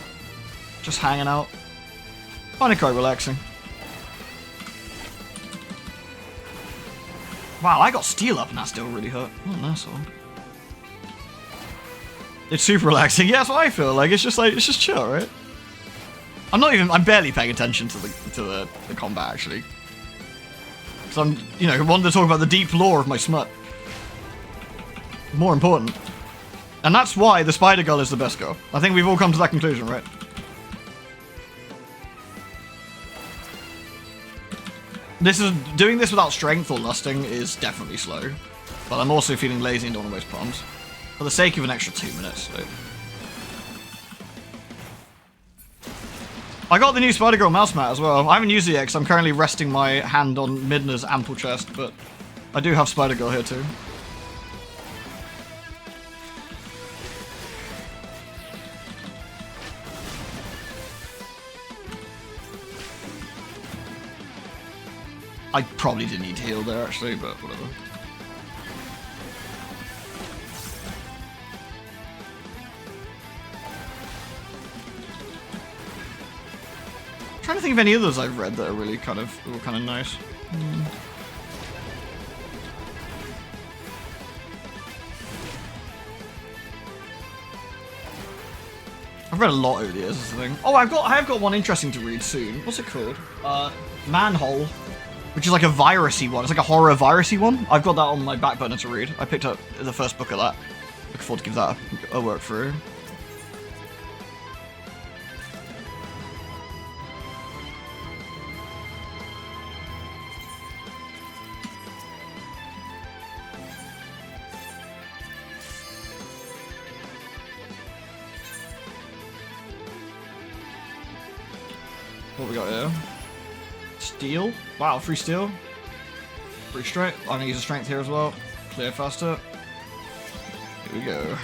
just hanging out. Find it quite relaxing. Wow, I got steel up and that still really hurt. What an asshole. It's super relaxing. Yeah, that's what I feel like. It's just chill, right? I'm barely paying attention to the combat, actually. So I'm, you know, wanted to talk about the deep lore of my smut. More important. And that's why the Spider Girl is the best girl. I think we've all come to that conclusion, right? Doing this without strength or lusting is definitely slow. But I'm also feeling lazy and don't want to waste palms. For the sake of an extra 2 minutes, so. I got the new Spider-Girl mouse mat as well. I haven't used it yet because I'm currently resting my hand on Midna's ample chest, but I do have Spider-Girl here too. I probably didn't need to heal there actually, but whatever. I'm trying to think of any others I've read that are really kind of nice. I've read a lot over the years, is the thing. Oh, I have got one interesting to read soon. What's it called? Manhole, which is like a virusy one. It's like a horror virusy one. I've got that on my back burner to read. I picked up the first book of that. Looking forward to give that a work through. What we got here? Steel. Wow, free steel. Free strength. I'm gonna use a strength here as well. Clear faster. Here we go.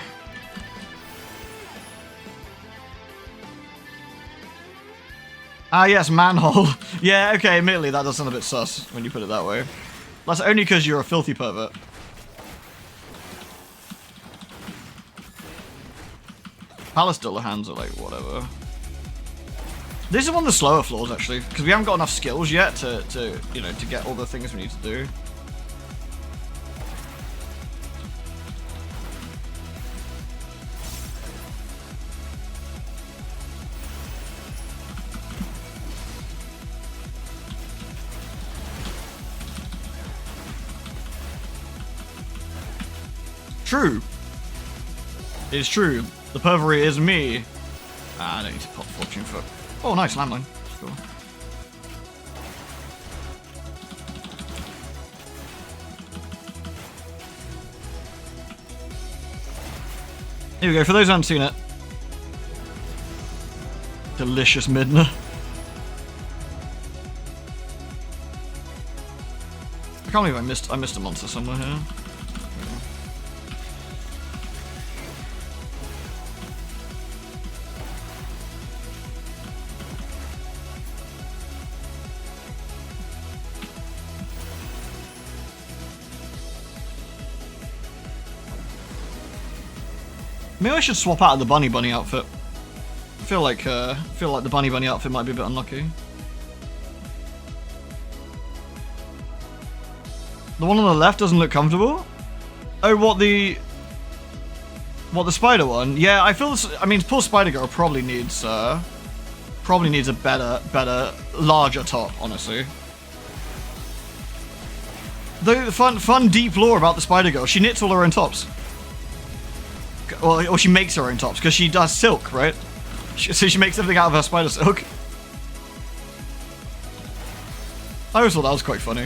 Ah, yes, manhole. Yeah, okay, admittedly, that does sound a bit sus when you put it that way. That's only because you're a filthy pervert. Palace Dollar hands are like, whatever. This is one of the slower floors, actually, because we haven't got enough skills yet to you know, to get all the things we need to do. True. It is true. The pervert is me. Ah, I don't need to pop fortune for. Oh, nice landmine. Cool. Here we go. For those who haven't seen it, delicious Midna. I can't believe I missed a monster somewhere here. Maybe I should swap out of the bunny outfit. I feel like the bunny outfit might be a bit unlucky. The one on the left doesn't look comfortable. Oh, what the spider one? Yeah, I feel this. I mean, poor Spider Girl probably needs a better, larger top. Honestly, the fun deep lore about the Spider Girl. She knits all her own tops. Or she makes her own tops, because she does silk, right? So she makes everything out of her spider silk. I always thought that was quite funny.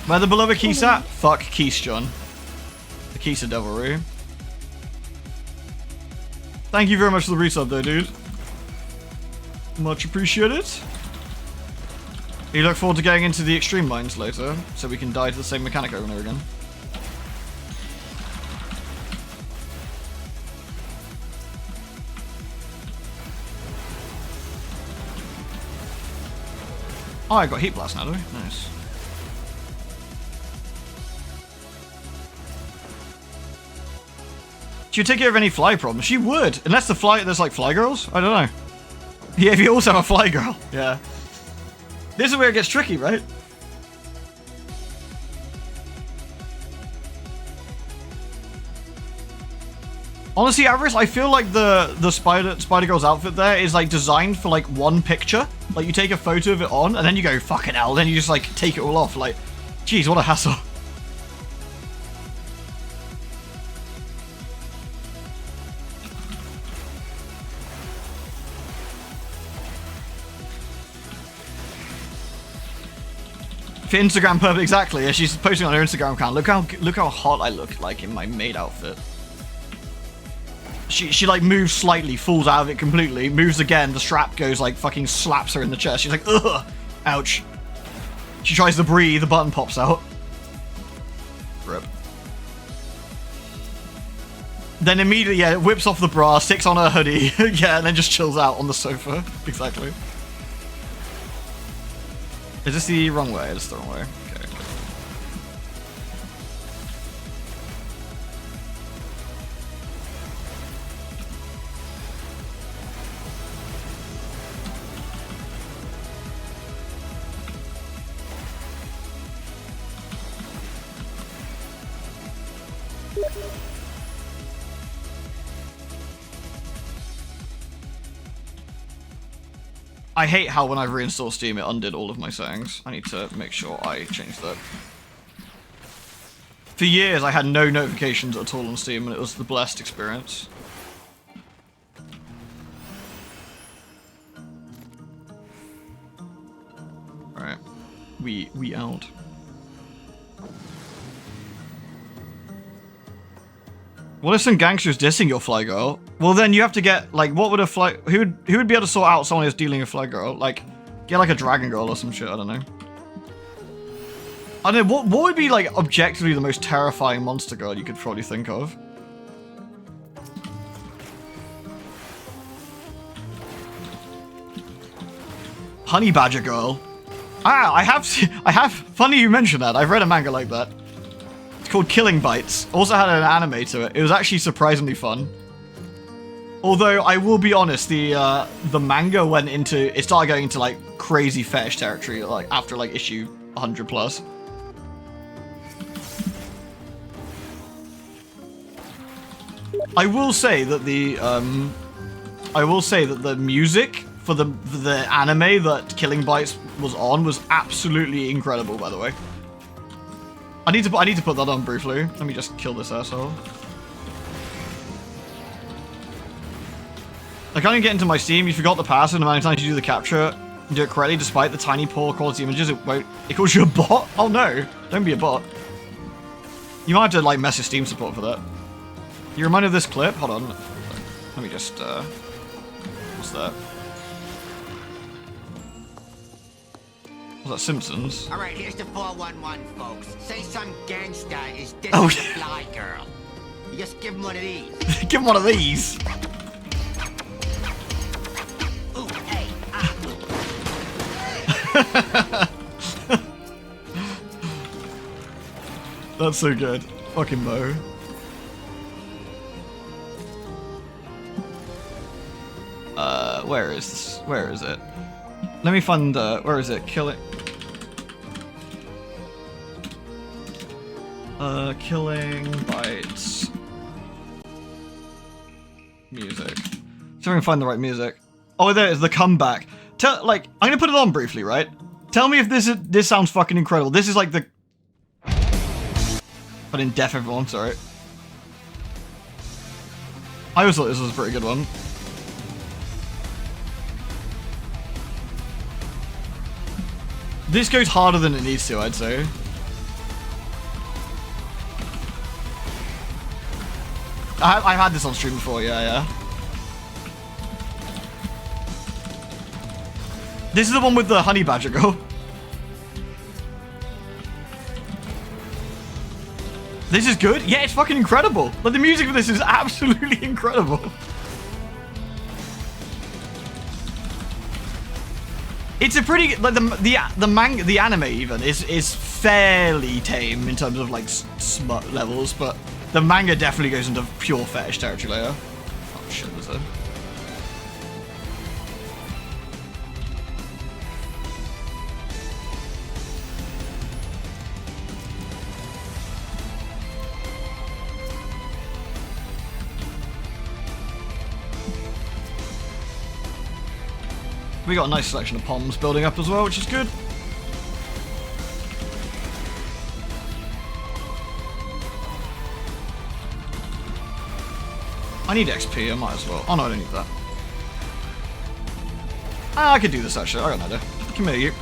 Where the beloved Keese at? Fuck Keese, John. The Keese of devilry. Thank you very much for the resub though, dude. Much appreciated. You look forward to going into the extreme mines later, so we can die to the same mechanic over and over again. Oh, I got Heat Blast now, do we? Nice. She would take care of any fly problems. She would, unless there's like fly girls. I don't know. Yeah, if you also have a fly girl. Yeah. This is where it gets tricky, right? Honestly, Avarice, I feel like the Spider Girl's outfit there is like designed for like one picture. Like you take a photo of it on, and then you go fucking hell. Then you just like take it all off. Like, geez, what a hassle. For Instagram purpose, exactly. Yeah, she's posting on her Instagram account. Look how hot I look like in my maid outfit. She like moves slightly, falls out of it completely, moves again, the strap goes like fucking slaps her in the chest. She's like, ugh, ouch. She tries to breathe, the button pops out. Rip. Then immediately, yeah, whips off the bra, sticks on her hoodie, yeah, and then just chills out on the sofa. Exactly. Is this the wrong way? It's the wrong way. Okay. I hate how when I reinstalled Steam it undid all of my settings. I need to make sure I change that. For years I had no notifications at all on Steam and it was the blessed experience. Alright. We out. What if some gangster's dissing your fly girl? Well, then you have to get, like, what would a fly... Who would be able to sort out someone who's dealing a fly girl? Like, get, like, a dragon girl or some shit, I don't know. I don't know, what would be, like, objectively the most terrifying monster girl you could probably think of? Honey Badger girl. Ah, I have, funny you mentioned that. I've read a manga like that. It's called Killing Bites. Also had an anime to it. It was actually surprisingly fun. Although I will be honest, the manga went into, it started going into like crazy fetish territory like after like issue 100 plus. I will say that the music for the anime that Killing Bites was on was absolutely incredible, by the way. I need to put that on briefly. Let me just kill this asshole. I can't even get into my Steam. You forgot the password. No matter how many times you do the capture and do it correctly, despite the tiny poor quality images, it calls you a bot. Oh no! Don't be a bot. You might have to like mess your Steam support for that. You remind me of this clip? Hold on. Let me just what's that? Was that Simpsons? All right, here's the 411, folks. Say some gangsta is dissing Oh, the fly girl. You just give him one of these. Give him one of these. Ooh, hey, That's so good. Fucking Mo. Where is this? Where is it? Let me find, where is it? Kill it. Killing Bites. Music. See if I can find the right music. Oh, there it is, the comeback. I'm gonna put it on briefly, right? Tell me if this sounds fucking incredible. This is like the... But in deaf everyone, sorry. I always thought this was a pretty good one. This goes harder than it needs to, I'd say. I've had this on stream before, yeah. This is the one with the honey badger girl. This is good? Yeah, it's fucking incredible. Like, the music for this is absolutely incredible. It's a pretty, like, the manga, the anime even is fairly tame in terms of like smut levels, but the manga definitely goes into pure fetish territory later. Oh shit, there's a... We got a nice selection of poms building up as well, which is good. I need XP, I might as well. Oh no, I don't need that. I could do this actually, I got an idea. Come here, you.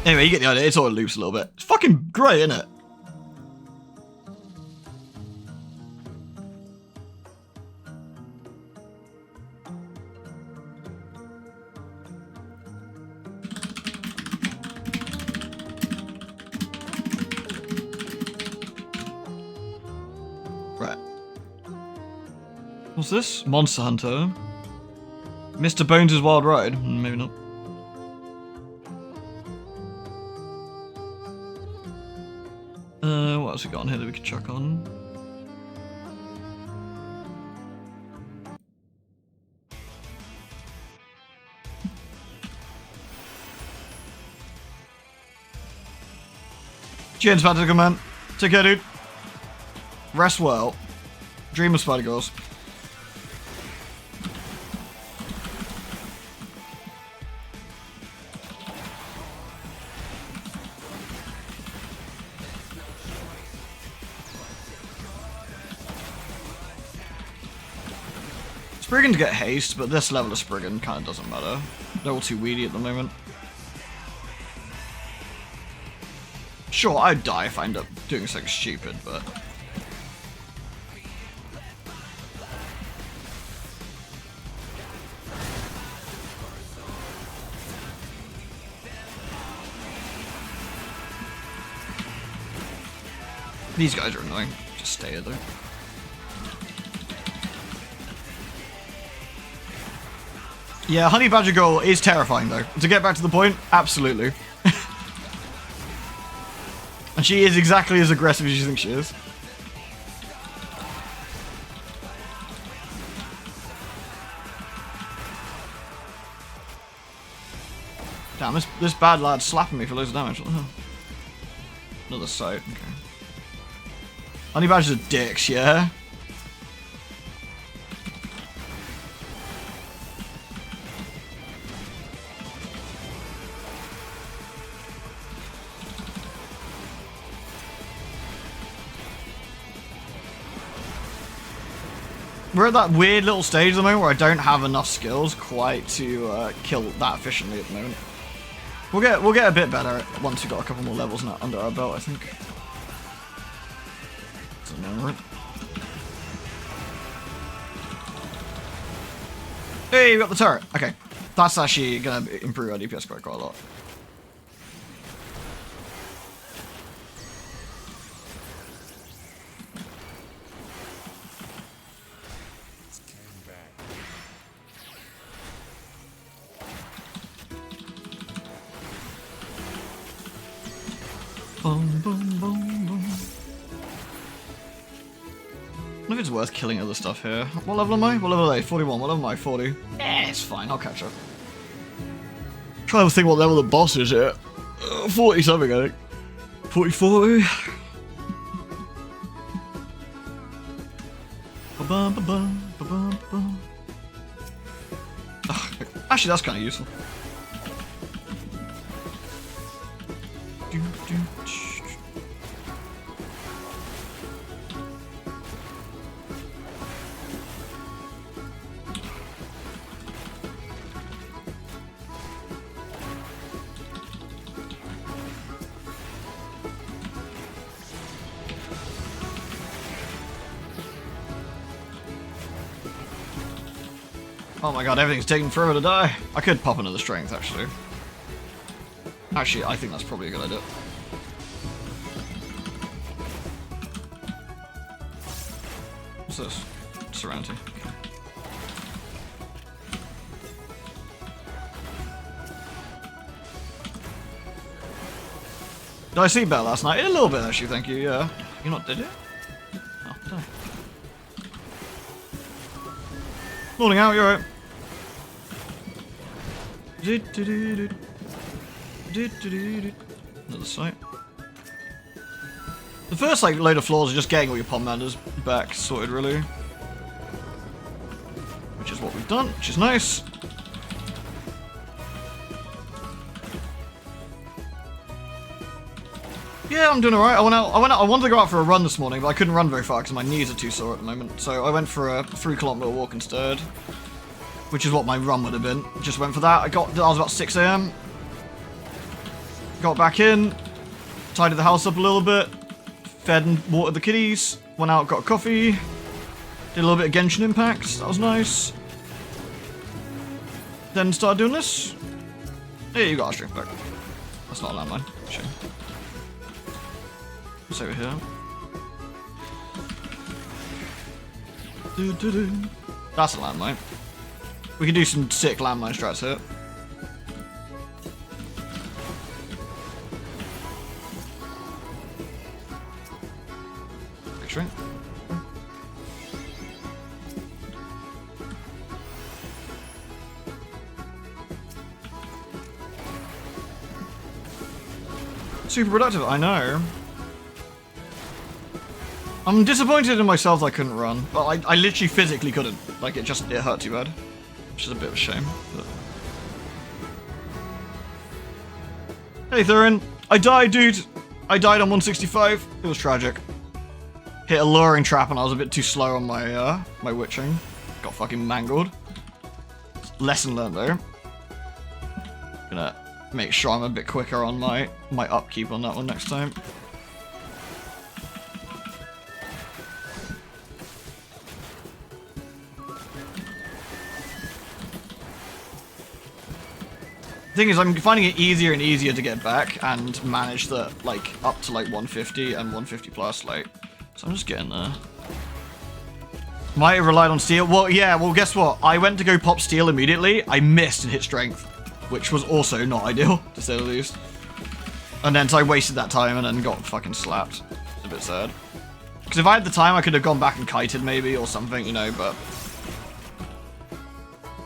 Anyway, you get the idea, it sort of loops a little bit. It's fucking great, isn't it? Right. What's this? Monster Hunter. Mr. Bones' Wild Ride? Maybe not. What else we got on here that we could chuck on? Cheers, Patrick, man. Take care, dude. Rest well. Dream of spider girls. Spriggans get haste, but this level of Spriggan kind of doesn't matter. They're all too weedy at the moment. Sure, I'd die if I end up doing something stupid, but... These guys are annoying. Just stay there. Yeah, Honey Badger Girl is terrifying though. To get back to the point, absolutely. And she is exactly as aggressive as you think she is. Damn, this bad lad's slapping me for loads of damage. Oh. Another sight, okay. Honey Badgers are dicks, yeah? We're at that weird little stage at the moment where I don't have enough skills quite to kill that efficiently at the moment. We'll get a bit better once we've got a couple more levels under our belt, I think. Hey, we got the turret. Okay, that's actually gonna improve our DPS quite a lot. Boom, boom, boom, boom. I don't know if it's worth killing other stuff here. What level am I? What level are they? 41. What level am I? 40. Eh, it's fine. I'll catch up. Trying to think what level the boss is here. 40 something, I think. 44. Ba-bum, ba-bum, ba-bum, ba-bum. Actually, that's kind of useful. Oh my god, everything's taking forever to die. I could pop another strength, actually. Actually, I think that's probably a good idea. What's this? Serenity. Okay. Did I see Belle last night? A little bit, actually, thank you, yeah. You not did it? Oh, no. Morning out, you're right. Another site. The first like load of floors are just getting all your pom manders back sorted, really. Which is what we've done, which is nice. Yeah, I'm doing alright. I wanted to go out for a run this morning, but I couldn't run very far because my knees are too sore at the moment. So I went for a 3-kilometer walk instead, which is what my run would have been. Just went for that. I was about 6 AM. Got back in, tidied the house up a little bit, fed and watered the kitties, went out, got a coffee, did a little bit of Genshin Impact. That was nice. Then started doing this. Hey, you got a strength back. That's not a landmine. Shame. What's over here? That's a landmine. We can do some sick landmine strats here. Big shrink. Super productive, I know. I'm disappointed in myself that I couldn't run, but I literally physically couldn't. Like, it hurt too bad. Which is a bit of a shame. But... Hey, Thurin. I died, dude. I died on 165. It was tragic. Hit a luring trap and I was a bit too slow on my, my witching. Got fucking mangled. Lesson learned, though. Gonna make sure I'm a bit quicker on my upkeep on that one next time. Thing is, I'm finding it easier and easier to get back and manage the, like, up to, like, 150 and 150 plus, like, so I'm just getting there. Might have relied on steel. Well, yeah, well, guess what? I went to go pop steel immediately. I missed and hit strength, which was also not ideal, to say the least. And then, so I wasted that time and then got fucking slapped. It's a bit sad. Because if I had the time, I could have gone back and kited, maybe, or something, you know, but...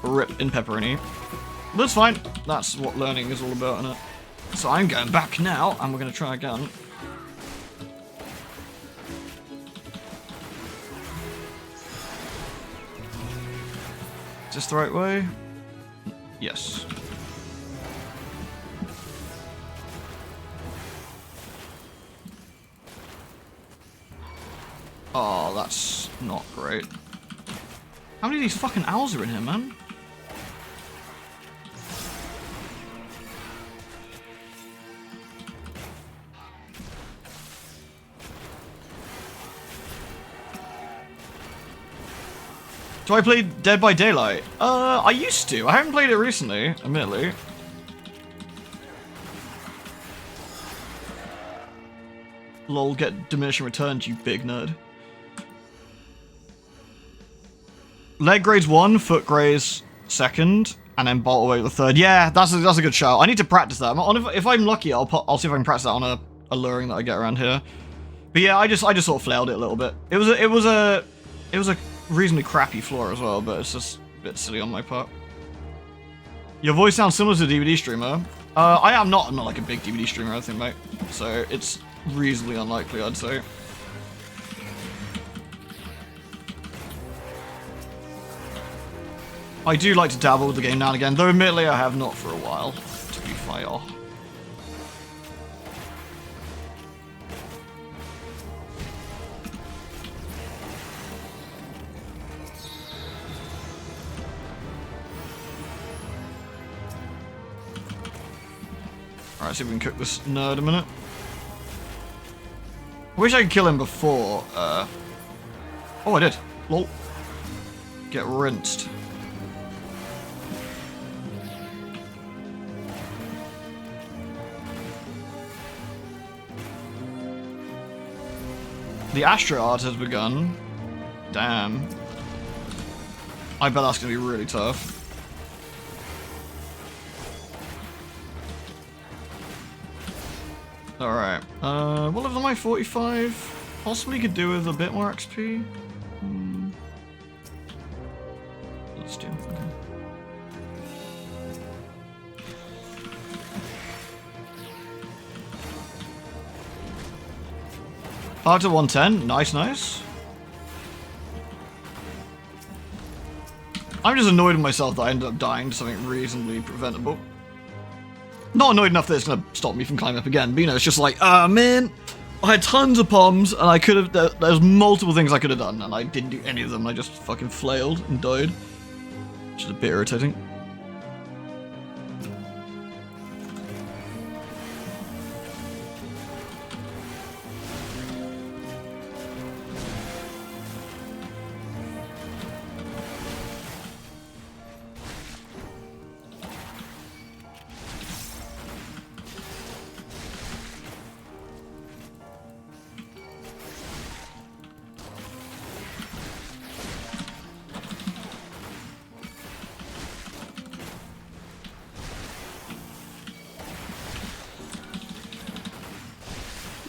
Rip in pepperoni. But it's fine. That's what learning is all about, isn't it? So I'm going back now, and we're going to try again. Is this the right way? Yes. Oh, that's not great. How many of these fucking owls are in here, man? Do I play Dead by Daylight? I used to. I haven't played it recently, admittedly. Lol, get diminishing returns, you big nerd. Leg grades 1, foot grades 2nd, and then bolt away the 3rd. Yeah, that's a good shout. I need to practice that. If I'm lucky, I'll see if I can practice that on a luring that I get around here. But yeah, I just sort of flailed it a little bit. It was a reasonably crappy floor as well, but it's just a bit silly on my part. Your voice sounds similar to a DVD streamer. I'm not like a big DVD streamer or anything, mate. So it's reasonably unlikely, I'd say. I do like to dabble with the game now and again, though admittedly I have not for a while, to be fair. Alright, see if we can cook this nerd a minute. I wish I could kill him before, Oh, I did. Lol. Get rinsed. The Astro Art has begun. Damn. I bet that's gonna be really tough. Alright, what level am I? 45? Possibly could do with a bit more XP. Let's do. Okay. Power to 110. Nice, nice. I'm just annoyed with myself that I ended up dying to something reasonably preventable. Not annoyed enough that it's gonna stop me from climbing up again, but you know, it's just like, ah, man, I had tons of bombs, and I could have, there's multiple things I could have done, and I didn't do any of them, I just fucking flailed and died. Which is a bit irritating.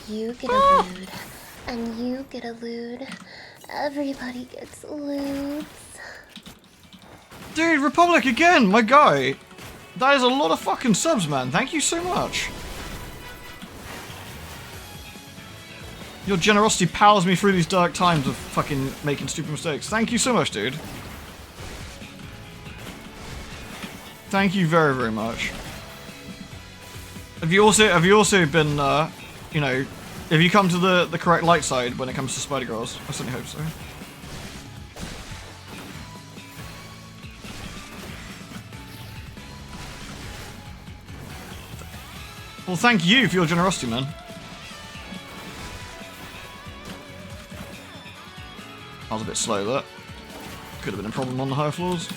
You get a lewd, and you get a lewd. Everybody gets lewds. Dude, Republic again, my guy. That is a lot of fucking subs, man. Thank you so much. Your generosity powers me through these dark times of fucking making stupid mistakes. Thank you so much, dude. Thank you very, very much. Have you also been, you know, have you come to the correct light side when it comes to Spider Girls? I certainly hope so. Well, thank you for your generosity, man. I was a bit slow there. Could have been a problem on the higher floors.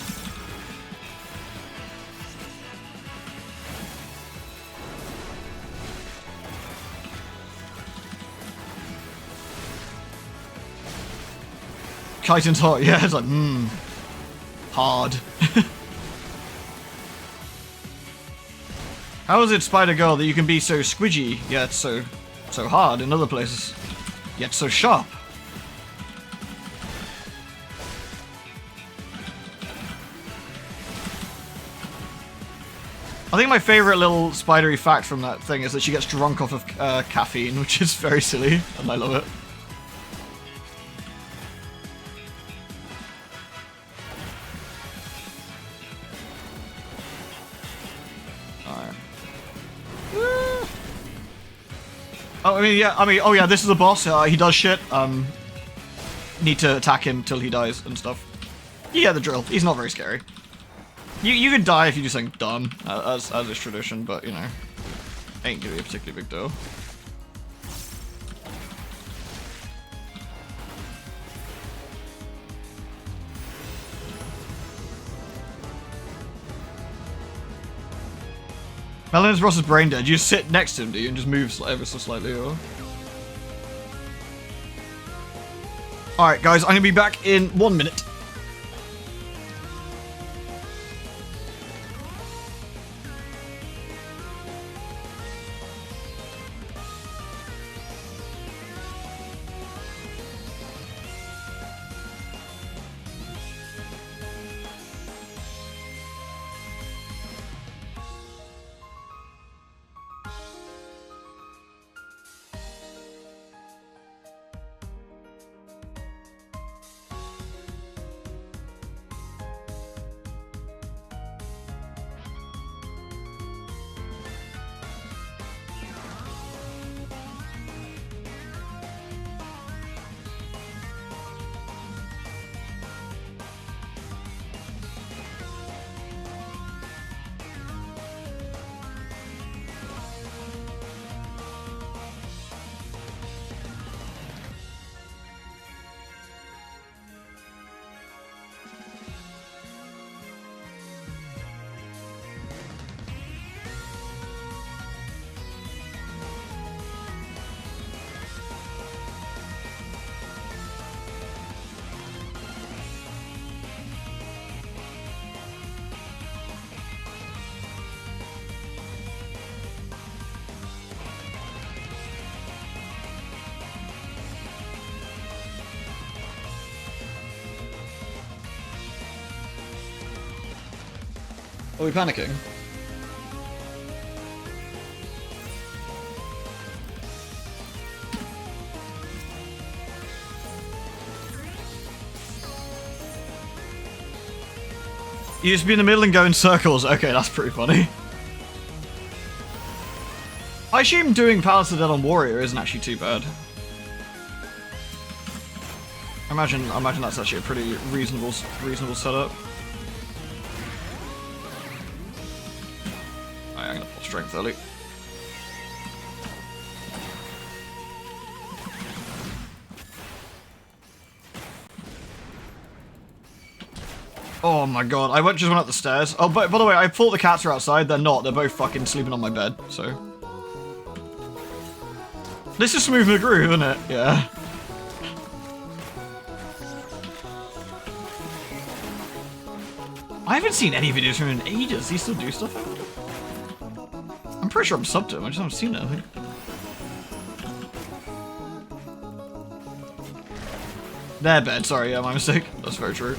Chitin's hot, yeah, it's like, hard. How is it, Spider Girl, that you can be so squidgy, yet so hard in other places, yet so sharp? I think my favorite little spidery fact from that thing is that she gets drunk off of caffeine, which is very silly, and I love it. Oh, oh yeah, this is the boss. He does shit. Need to attack him till he dies and stuff. You get the drill. He's not very scary. You could die if you do something dumb, as is tradition, but you know, ain't gonna be a particularly big deal. Melania's Ross's brain dead. You just sit next to him, do you, and just move ever so slightly, or? Alright, guys, I'm gonna be back in 1 minute. Are we panicking? You just be in the middle and go in circles. Okay, that's pretty funny. I assume doing Palace of the Dead on Warrior isn't actually too bad. I imagine that's actually a pretty reasonable setup. Alright, I'm gonna pull strength early. Oh my god, I just went up the stairs. Oh, but by the way, I thought the cats were outside. They're not. They're both fucking sleeping on my bed, so. This is Smooth McGrew, isn't it? Yeah. I haven't seen any videos from him in ages. Does he still do stuff? I'm pretty sure I'm subbed to him. I just haven't seen it, I think. Their bed, sorry, yeah, my mistake. That's very true.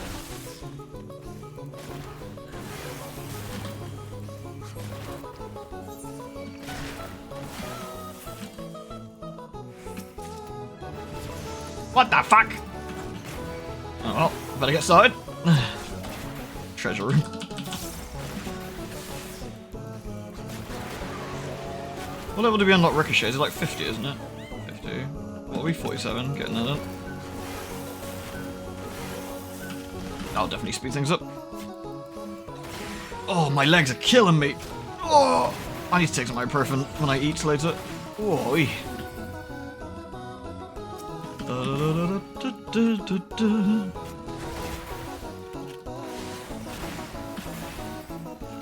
What the fuck? Oh well, better get started. Treasure room. What level do we unlock Ricochet? Is it like 50, isn't it? 50. What are we, 47? Getting there then. That'll definitely speed things up. Oh, my legs are killing me. Oh, I need to take some ibuprofen when I eat later. Oh, oh,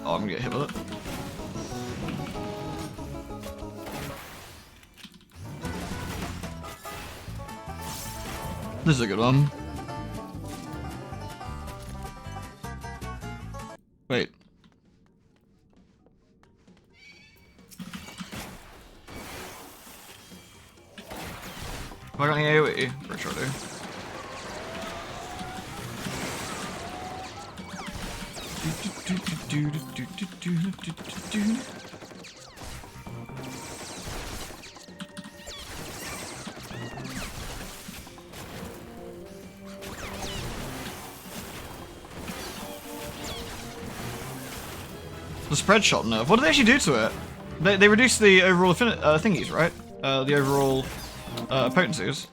I'm gonna get hit with it. This is a good one. Wait. Have I got any AoE? Pretty sure I do. The spread shot nerf. What did they actually do to it? They reduced the overall thingies, right? The overall potencies.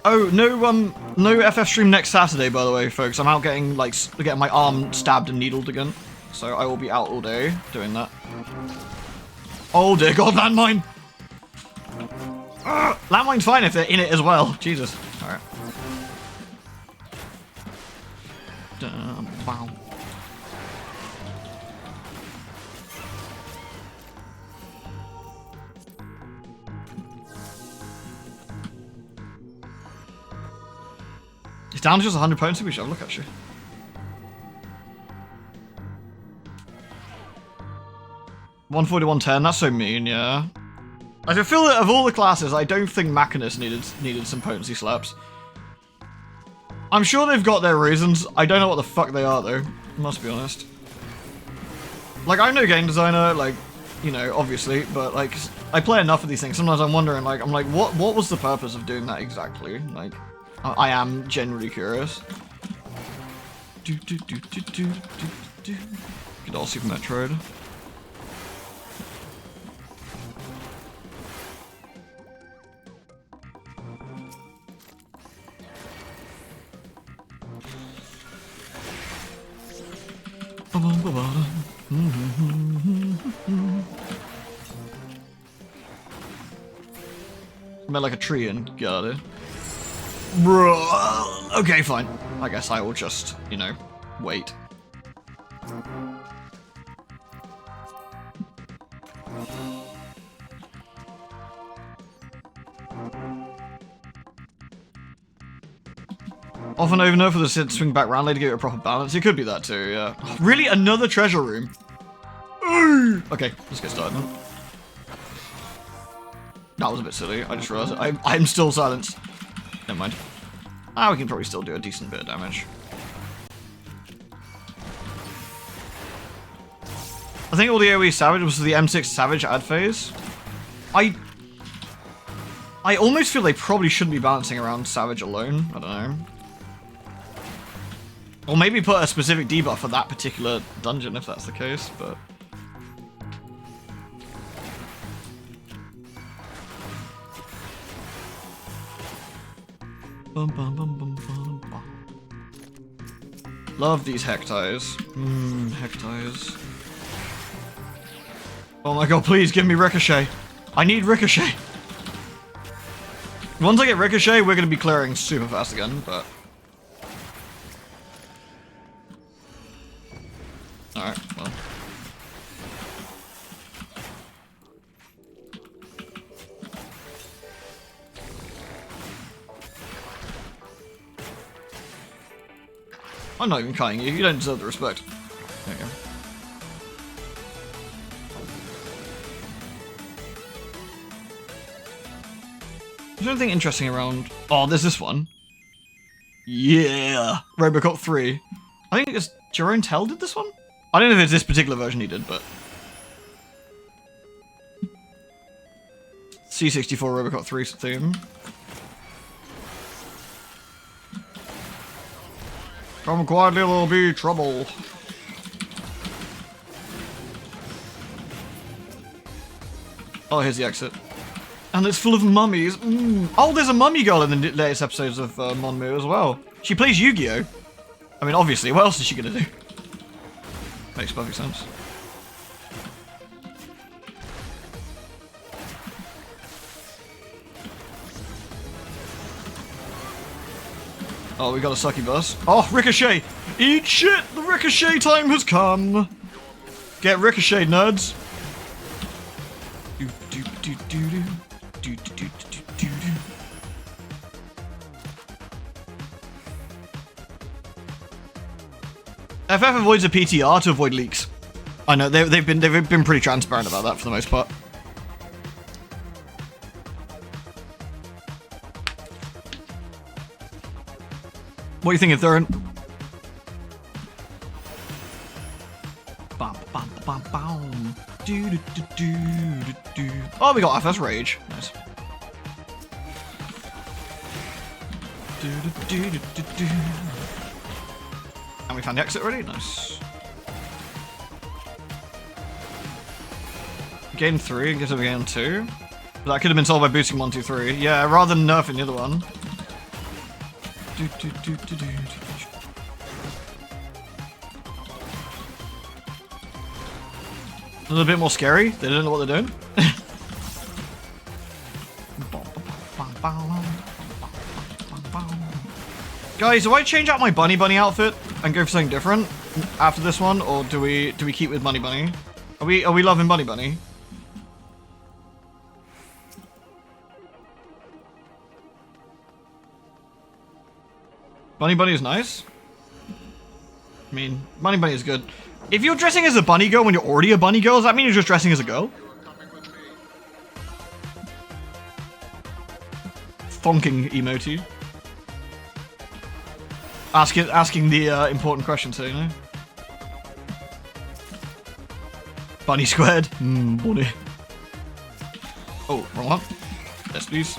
Oh, no FF stream next Saturday, by the way, folks. I'm out getting my arm stabbed and needled again, so I will be out all day doing that. Oh dear God, landmine! Landmine's fine if they're in it as well. Jesus. All right. Wow. It's down to just 100 potency. We should have a look, actually. $141.10. That's so mean, yeah. I feel that of all the classes, I don't think Machinist needed some potency slaps. I'm sure they've got their reasons. I don't know what the fuck they are, though. Must be honest. Like, I'm no game designer, like, you know, obviously, but, like, I play enough of these things. Sometimes I'm wondering, like, what was the purpose of doing that exactly? Like, I am genuinely curious. Good old Super Metroid. Met like a tree and got it. Bruh. Okay, fine. I guess I will just, you know, wait. Often over enough for the Sid to swing back round to give it a proper balance. It could be that too, yeah. Really? Another treasure room? Ooh. Okay, let's get started then. That was a bit silly. I just realized it. I'm still silenced. Never mind. Ah, we can probably still do a decent bit of damage. I think all the AoE Savage was the M6 Savage ad phase. I almost feel they probably shouldn't be balancing around Savage alone. I don't know. Or maybe put a specific debuff for that particular dungeon if that's the case, but... Bum, bum, bum, bum, bum, bum. Love these Hectires. Hectires. Oh my god, please give me Ricochet. I need Ricochet. Once I get Ricochet, we're going to be clearing super fast again, but... Alright, well. I'm not even cutting you. You don't deserve the respect. There you go. Is there anything interesting around? Oh, there's this one. Yeah! Robocop 3. I think it's Jerome Tell did this one? I don't know if it's this particular version he did, but... C64 Robocop 3 theme. Come quietly, there'll be trouble. Oh, here's the exit. And it's full of mummies. Oh, there's a mummy girl in the latest episodes of Monmu as well. She plays Yu-Gi-Oh! I mean, obviously, what else is she gonna do? Makes perfect sense. Oh, we got a succubus. Oh, Ricochet! Eat shit! The Ricochet time has come! Get Ricochet, nerds! Do do do do do. Do, do, do, do, do, do. FF avoids a PTR to avoid leaks. I know they've been pretty transparent about that for the most part. What do you think of Thurin? Bum, bum, bum, bum. Do, do, do, do, do, do. Oh, we got FS Rage. Nice. Do, do, do, do, do, do. And we found the exit already? Nice. Gain 3 and gives it a gain 2. But that could have been solved by boosting 1, 2, 3. Yeah, rather than nerfing the other one. Do, do, do, do, do, do. A little bit more scary. They don't know what they're doing. Guys, do I change out my Bunny outfit and go for something different after this one, or do we keep with Bunny? Are we loving Bunny? Bunny is nice. I mean, Bunny is good. If you're dressing as a bunny girl when you're already a bunny girl, does that mean you're just dressing as a girl? Thonking emoji. Asking the important questions here, you know? Bunny squared. Bunny. Oh, wrong one. Yes, please.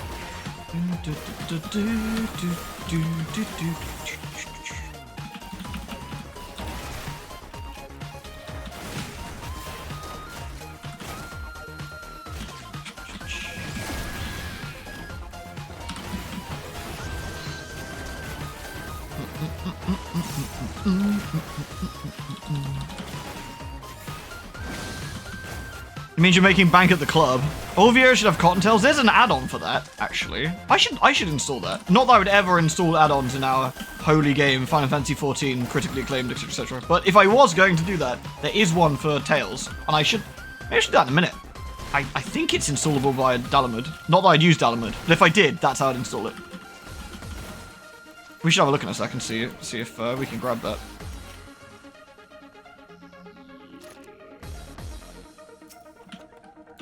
It means you're making bank at the club. All viewers should have cottontails. There's an add-on for that, actually. I should install that. Not that I would ever install add-ons in our holy game, Final Fantasy XIV, critically acclaimed, etc, etc. But if I was going to do that, there is one for Tails, and I should do that in a minute. I think it's installable by Dalamud. Not that I'd use Dalamud, but if I did, that's how I'd install it. We should have a look in a second, see if we can grab that.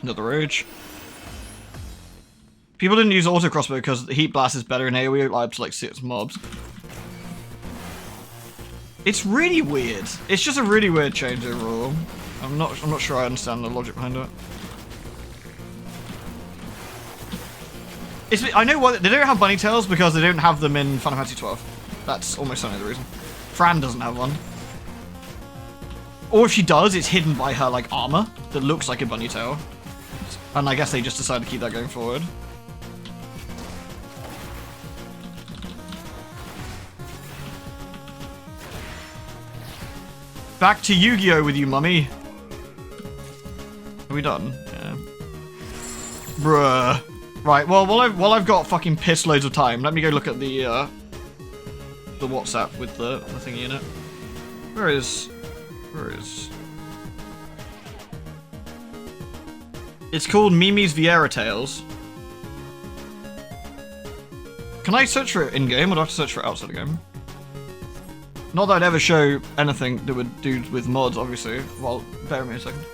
Another rage. People didn't use auto crossbow because the heat blast is better in AoE, like up to like 6 mobs. It's really weird. It's just a really weird change overall. I'm not sure I understand the logic behind it. I know why they don't have bunny tails because they don't have them in Final Fantasy 12. That's almost certainly the reason. Fran doesn't have one. Or if she does, it's hidden by her like armor that looks like a bunny tail. And I guess they just decided to keep that going forward. Back to Yu-Gi-Oh with you, mummy. Are we done? Yeah. Bruh. Right, well, while I've got fucking piss loads of time, let me go look at the WhatsApp with the thingy in it. Where is... It's called Mimi's Vieira Tales. Can I search for it in-game, or do I have to search for it outside the game? Not that I'd ever show anything that would do with mods, obviously. Well, bear with me a second.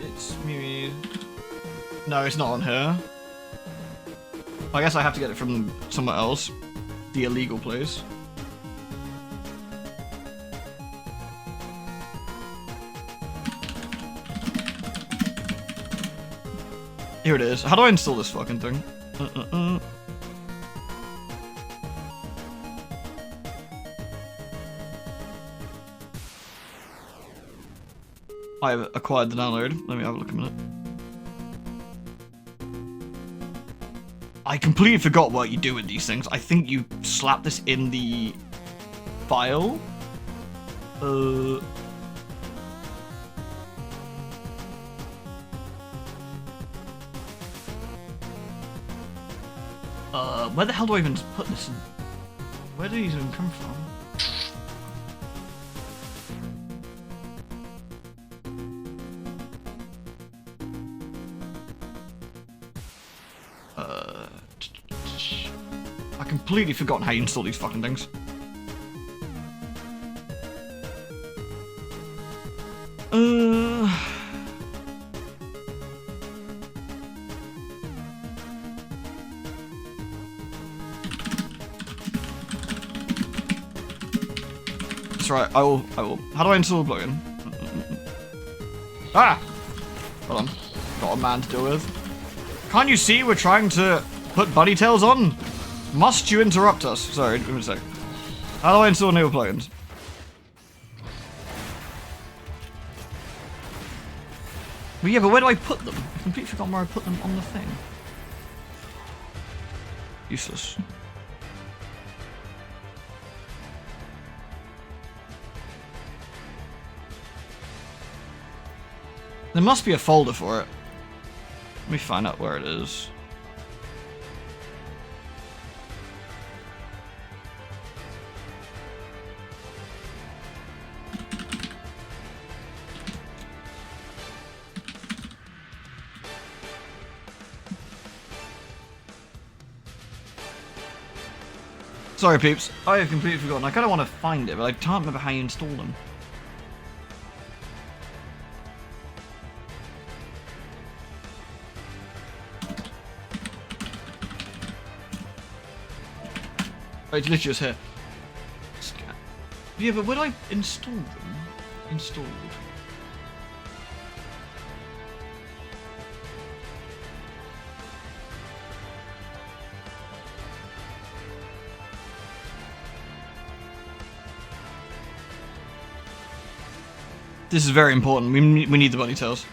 It's Mimi... No, it's not on here. I guess I have to get it from somewhere else. The illegal place. Here it is. How do I install this fucking thing? I have acquired the download. Let me have a look a minute. I completely forgot what you do with these things. I think you slap this in the file. Where the hell do I even put this in? Where do these even come from? I completely forgotten how you install these fucking things. That's right, I will. How do I install a plugin? Ah! Hold on. Got a man to deal with. Can't you see we're trying to put bunny tails on? Must you interrupt us? Sorry, give me a sec. How do I install new plugins? Well, yeah, but where do I put them? I completely forgot where I put them on the thing. Useless. There must be a folder for it. Let me find out where it is. Sorry, peeps. I have completely forgotten. I kind of want to find it, but I can't remember how you install them. Oh, it's literally just here. Scan. Yeah, but where do I install them? Installed. This is very important. We need the bunny tails.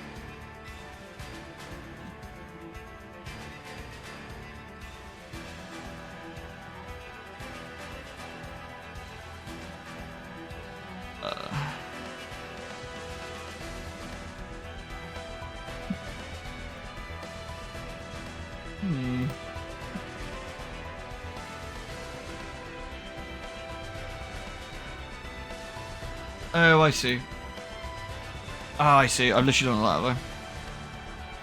Oh, I see. Oh, I see. I've literally done that, have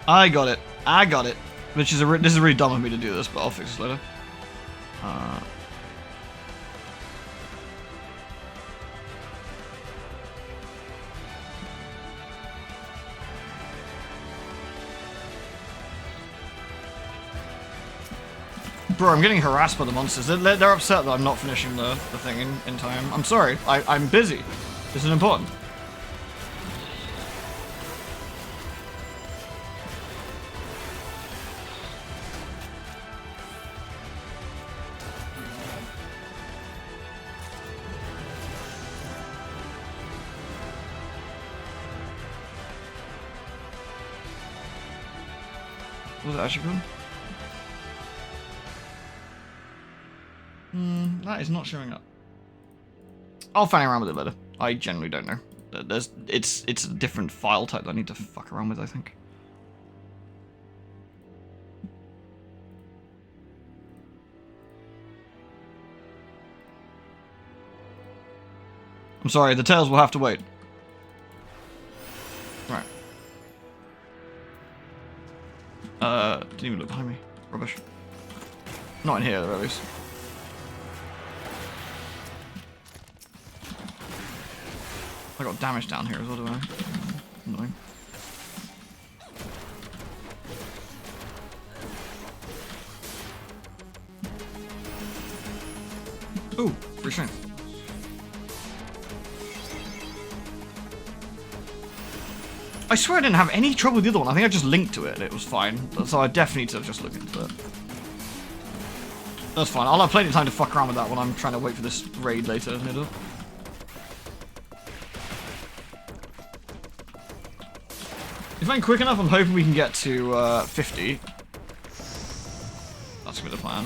I? I got it. I got it. Which is this is really dumb of me to do this, but I'll fix this later. Bro, I'm getting harassed by the monsters. They're upset that I'm not finishing the thing in time. I'm sorry. I'm busy. This is important. Was it actually good? That is not showing up. I'll find around with it later. I generally don't know. It's a different file type that I need to fuck around with, I think. I'm sorry, the tails will have to wait. Right. Didn't even look behind me. Rubbish. Not in here, at least. I got damage down here as well, do I? Annoying. Ooh, free strength. I swear I didn't have any trouble with the other one. I think I just linked to it and it was fine. So I definitely need to just look into it. That's fine. I'll have plenty of time to fuck around with that when I'm trying to wait for this raid later. If I'm quick enough, I'm hoping we can get to 50. That's gonna be the plan.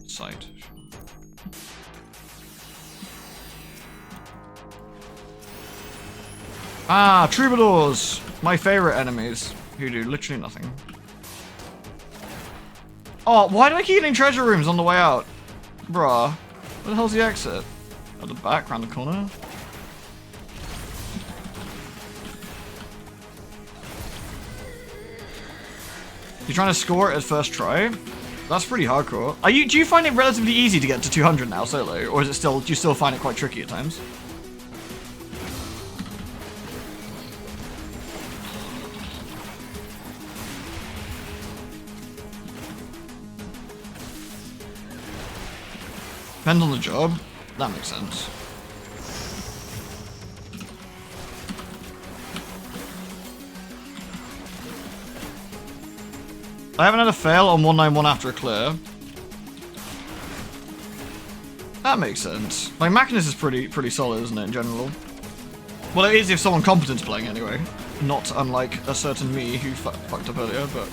Sight. Ah, troubadours! My favorite enemies, who do literally nothing. Oh, why do I keep getting treasure rooms on the way out? Bruh. Where the hell's the exit? At the back, around the corner? You're trying to score it at first try? That's pretty hardcore. Do you find it relatively easy to get to 200 now, solo? Or is it do you still find it quite tricky at times? Depends on the job. That makes sense. I haven't had a fail on 191 after a clear. That makes sense. Like, Machinus is pretty solid, isn't it, in general? Well, it is if someone competent's playing anyway. Not unlike a certain me who fucked up earlier, but...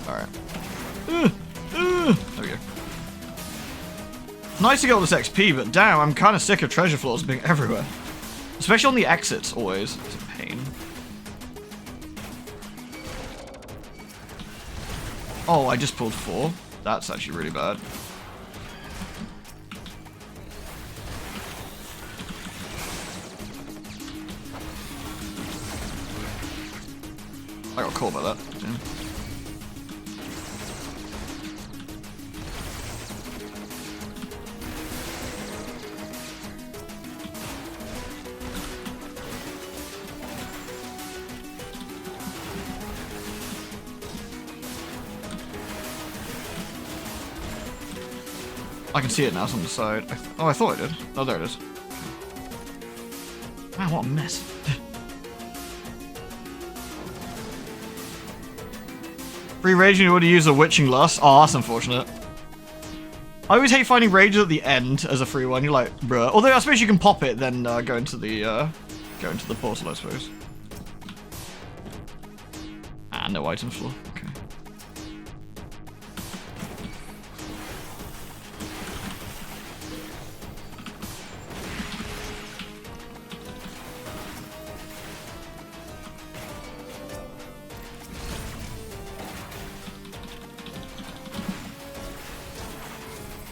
Alright. There we go. Nice to get all this XP, but damn, I'm kind of sick of treasure floors being everywhere. Especially on the exits, always. It's a pain. Oh, I just pulled 4. That's actually really bad. I got caught by that. Damn. I can see it now, it's on the side. Oh, I thought I did. Oh, there it is. Man, what a mess. Free raging, you would use a witching lust. Oh, that's unfortunate. I always hate finding rages at the end as a free one. You're like, bruh. Although I suppose you can pop it, then go into the portal, I suppose. Ah, no items floor. Okay.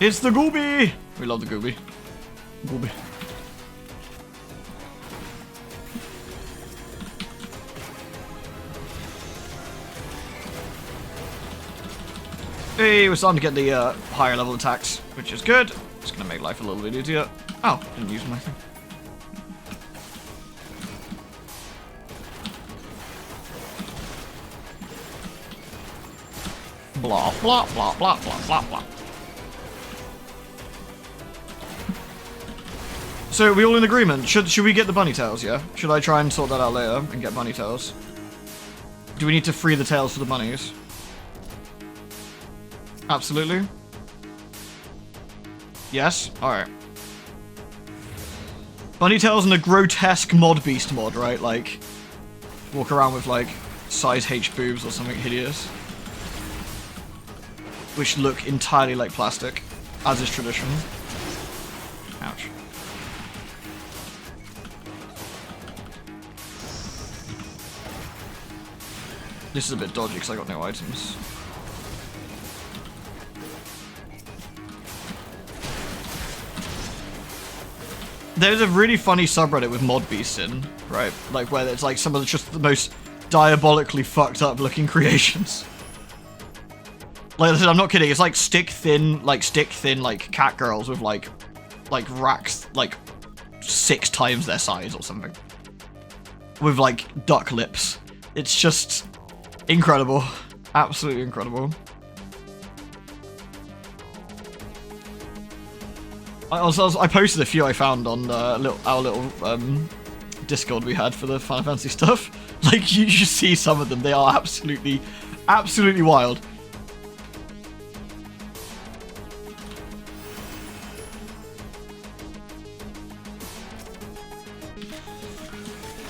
It's the Gooby! We love the Gooby. Gooby. Hey, we're starting to get the higher level attacks, which is good. It's gonna make life a little bit easier. Oh, didn't use my thing. Blah, blah, blah, blah, blah, blah, blah. So, are we all in agreement? Should we get the bunny tails, yeah? Should I try and sort that out later and get bunny tails? Do we need to free the tails for the bunnies? Absolutely. Yes? Alright. Bunny tails and a grotesque mod beast mod, right? Like, walk around with, like, size H boobs or something hideous. Which look entirely like plastic, as is tradition. Ouch. This is a bit dodgy because I got no items. There's a really funny subreddit with mod beasts in, right? Like where it's like some of just the most diabolically fucked up looking creations. Like I said, I'm not kidding. It's like stick thin, like cat girls with like racks like 6 times their size or something, with like duck lips. It's just incredible, absolutely incredible. I posted a few I found on our little Discord we had for the Final Fantasy stuff. Like you should see some of them. They are absolutely wild.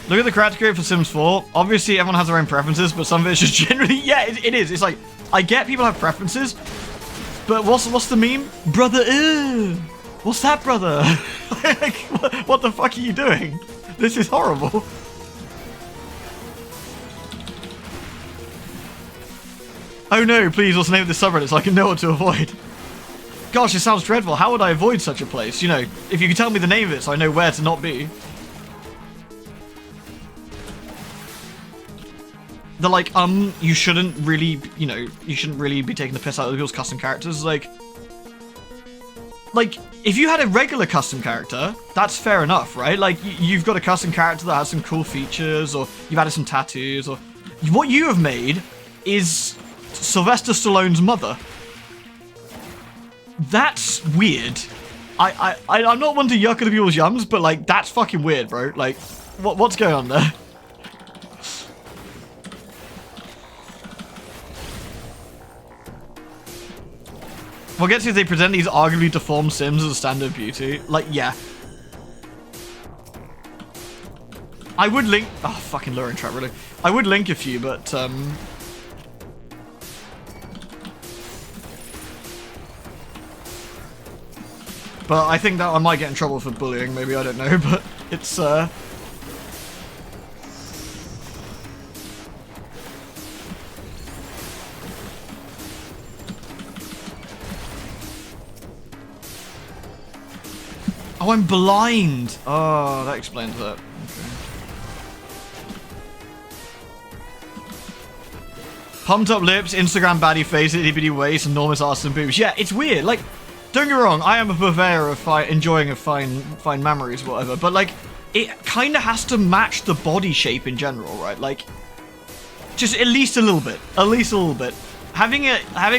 Look at the character creator for Sims 4. Obviously, everyone has their own preferences, but some of it's just generally... Yeah, it is. It's like, I get people have preferences, but what's the meme? Brother, ew. What's that, brother? Like, what the fuck are you doing? This is horrible. Oh no, please, what's the name of this subreddit so I can know what to avoid? Gosh, it sounds dreadful. How would I avoid such a place? You know, if you could tell me the name of it so I know where to not be. They're like, you shouldn't really, you know, you shouldn't really be taking the piss out of people's custom characters. Like, if you had a regular custom character, that's fair enough, right? Like, you've got a custom character that has some cool features, or you've added some tattoos, or... What you have made is Sylvester Stallone's mother. That's weird. I'm not one to yuck other people's yums, but, like, that's fucking weird, bro. Like, what's going on there? What gets you is they present these arguably deformed Sims as a standard beauty. Like, yeah. I would link... Oh, fucking luring trap, really. I would link a few, but, But I think that I might get in trouble for bullying, maybe, I don't know, but it's, Oh, I'm blind! Oh, that explains that. Okay. Pumped up lips, Instagram baddie face, itty bitty waist, enormous arse and boobs. Yeah, it's weird. Like, don't get me wrong, I am a purveyor of enjoying a fine memories, whatever, but like, it kind of has to match the body shape in general, right? Like, just at least a little bit. At least a little bit. Having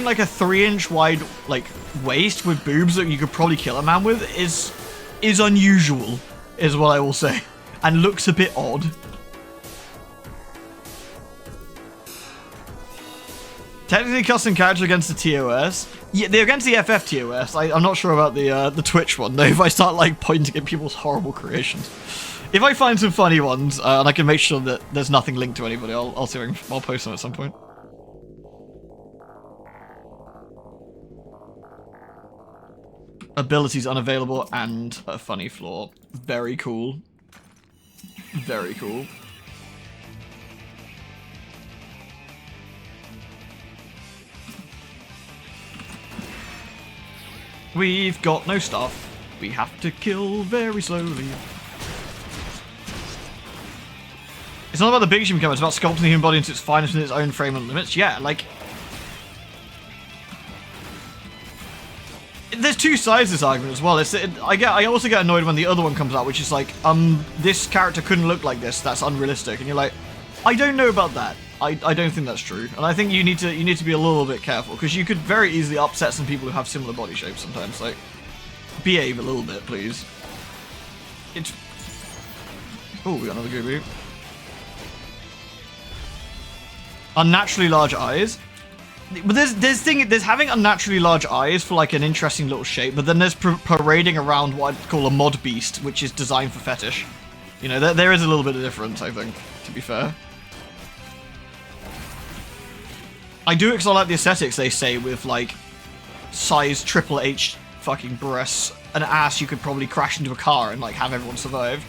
like a 3-inch wide, like, waist with boobs that you could probably kill a man with is unusual, is what I will say, and looks a bit odd. Technically custom character against the TOS. Yeah, they're against the FF TOS. I'm not sure about the Twitch one though, if I start like pointing at people's horrible creations. If I find some funny ones, and I can make sure that there's nothing linked to anybody, I'll see if I'll post them at some point. Abilities unavailable and a funny flaw. Very cool. Very cool. We've got no stuff. We have to kill very slowly. It's not about the biggest you become, it's about sculpting the human body into its finest within its own frame and limits. Yeah, like... two sides to this argument as well. I also get annoyed when the other one comes out, which is like, this character couldn't look like this. That's unrealistic. And you're like, I don't know about that. I don't think that's true. And I think you need to be a little bit careful, because you could very easily upset some people who have similar body shapes sometimes. Like, behave a little bit, please. Oh, we got another good boot. Unnaturally large eyes. But there's having unnaturally large eyes for like an interesting little shape, but then there's parading around what I'd call a mod beast, which is designed for fetish. You know, there is a little bit of difference, I think, to be fair. I do because I like the aesthetics they say with like size Triple H fucking breasts, an ass you could probably crash into a car and like have everyone survive.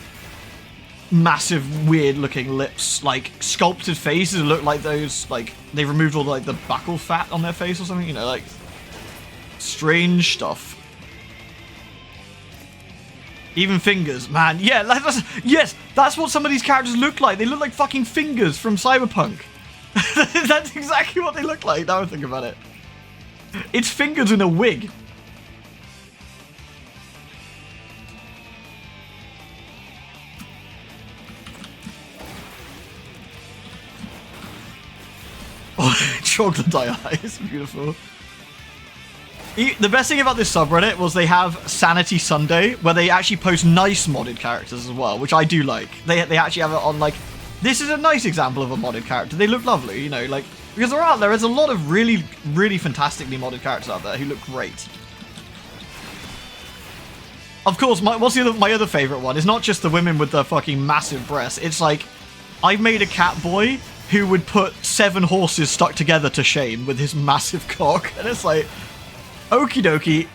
Massive weird looking lips, like sculpted faces that look like those, like they removed all like the buccal fat on their face or something, you know, like strange stuff. Even fingers, man. Yeah, yes, that's what some of these characters look like. They look like fucking fingers from Cyberpunk. That's exactly what they look like, now I think about it. It's fingers in a wig. Oh, troglodyte eyes, beautiful. The best thing about this subreddit was they have Sanity Sunday, where they actually post nice modded characters as well, which I do like. They actually have it on, like, this is a nice example of a modded character. They look lovely, you know, like, because there is a lot of really, really fantastically modded characters out there who look great. Of course, my other favorite one is not just the women with the fucking massive breasts. It's like, I've made a cat boy who would put 7 horses stuck together to shame with his massive cock. And it's like, okie dokie,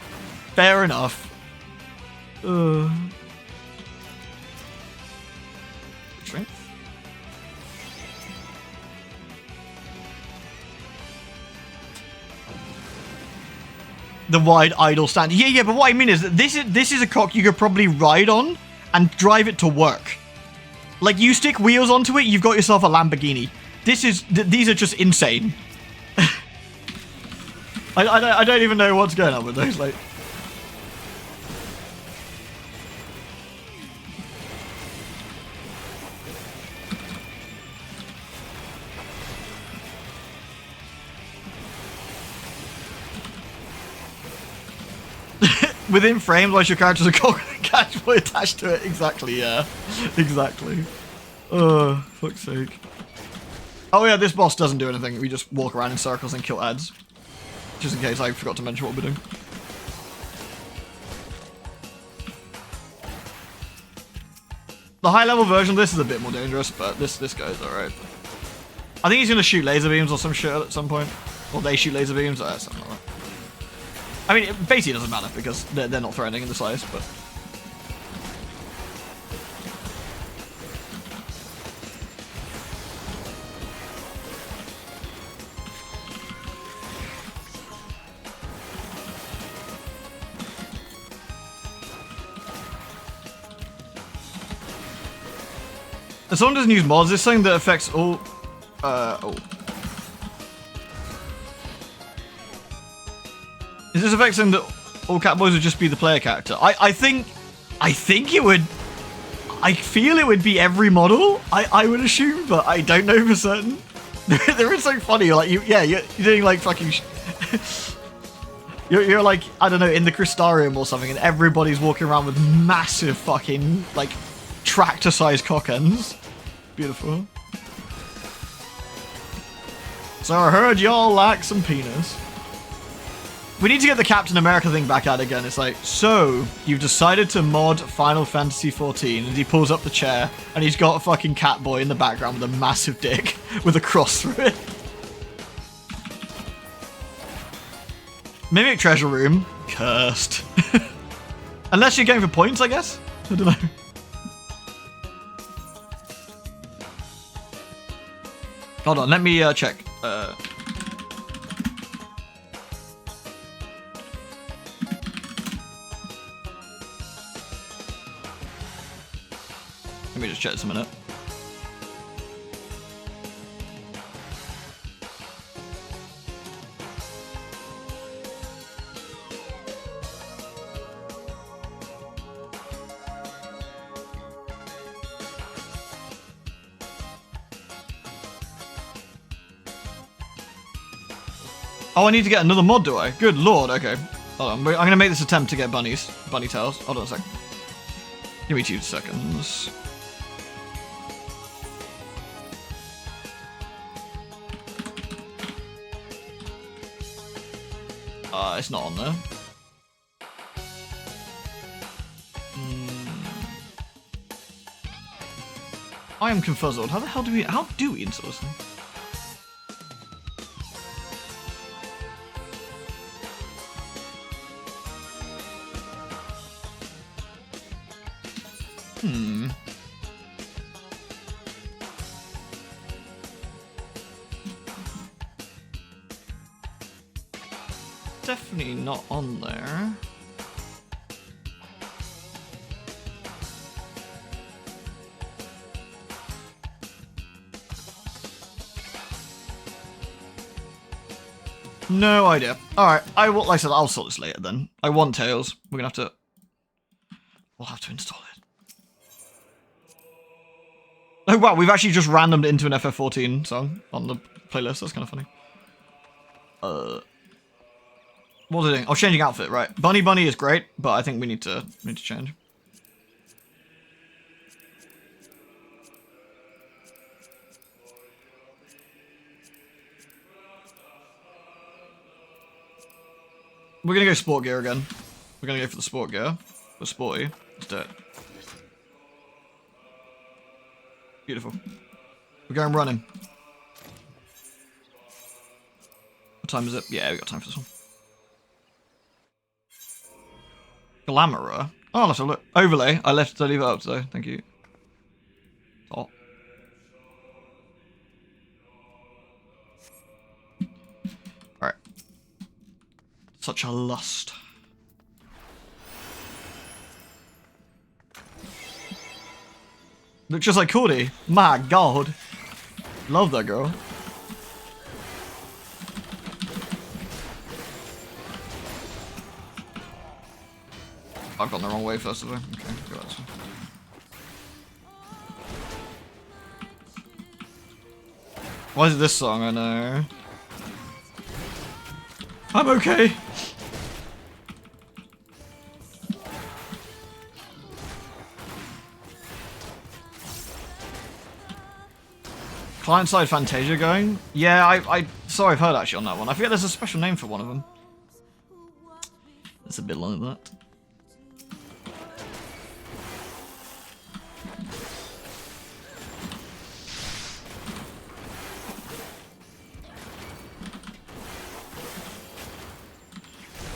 fair enough. Strength? The wide idle stand. Yeah, but what I mean is that this is a cock you could probably ride on and drive it to work. Like, you stick wheels onto it, you've got yourself a Lamborghini. These are just insane. I don't even know what's going on with those, like. Within frames, like your character's a catch boy attached to it. Exactly, yeah. Exactly. Oh, fuck's sake. Oh yeah, this boss doesn't do anything. We just walk around in circles and kill ads. Just in case I forgot to mention what we're doing. The high level version of this is a bit more dangerous, but this guy's alright. I think he's gonna shoot laser beams or some shit at some point. Or they shoot laser beams, or something like that. I mean, it basically doesn't matter because they're not threatening in the size, but... If someone doesn't use mods, this thing that affects all... Is this affecting that all Catboys would just be the player character? I think it would... I feel it would be every model, I would assume, but I don't know for certain. They're so funny, like, you're doing like fucking... You're like, I don't know, in the Crystarium or something, and everybody's walking around with massive fucking, like, tractor-sized cock ends. Beautiful. So I heard y'all like some penis. We need to get the Captain America thing back out again. It's like, so, you've decided to mod Final Fantasy XIV, and he pulls up the chair, and he's got a fucking cat boy in the background with a massive dick, with a cross through it. Mimic Treasure Room. Cursed. Unless you're going for points, I guess? I don't know. Hold on, let me check. Let me just check this a minute. Oh, I need to get another mod, do I? Good lord, okay. Hold on, I'm gonna make this attempt to get bunny tails. Hold on a sec. Give me 2 seconds. It's not on there. I am confuzzled. How the hell do we install this thing? Definitely not on there. No idea. Alright, like I said, I'll sort this later then. I want Tails. We'll have to install it. Oh wow, we've actually just randomed into an FF14 song on the playlist. That's kind of funny. What was I doing? I was changing outfit, right? Bunny is great, but I think we need to change. We're gonna go sport gear again. We're gonna go for the sport gear. The sporty. Let's do it. Beautiful. We're going running. What time is it? Yeah, we got time for this one. Glamourer. Oh, let's have a look. Overlay. I leave it up though. Thank you. Oh. Alright. Such a lust. Looks just like Cordy. My god. Love that girl. I've gone the wrong way first of all. Okay, go that way. Why is it this song? I know. I'm okay. Client-side Fantasia going? Yeah, I've heard actually on that one. I forget there's a special name for one of them. It's a bit like that.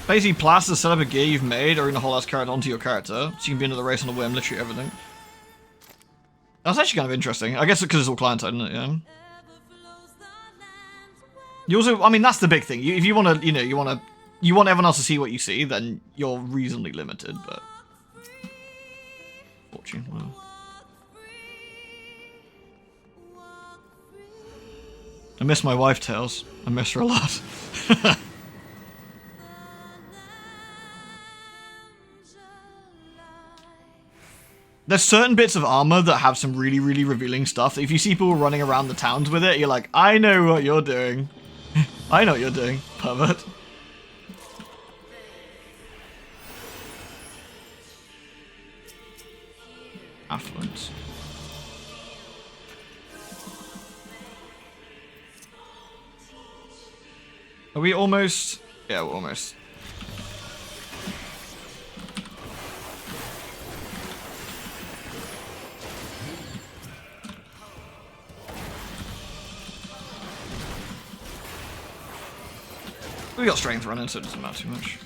Basically, plaster set up a gear you've made or in a whole ass character onto your character, so you can be into the race on a whim, literally everything. That's actually kind of interesting. I guess because it's all client-side, isn't it? Yeah. You also, I mean, that's the big thing. If you want to, you want everyone else to see what you see, then you're reasonably limited. But fortune, well. I miss my wife, Tails. I miss her a lot. There's certain bits of armor that have some really, really revealing stuff. If you see people running around the towns with it, you're like, I know what you're doing. I know what you're doing, pervert. Affluence. Are we almost? Yeah, we're almost. We got strength running, so it doesn't matter too much.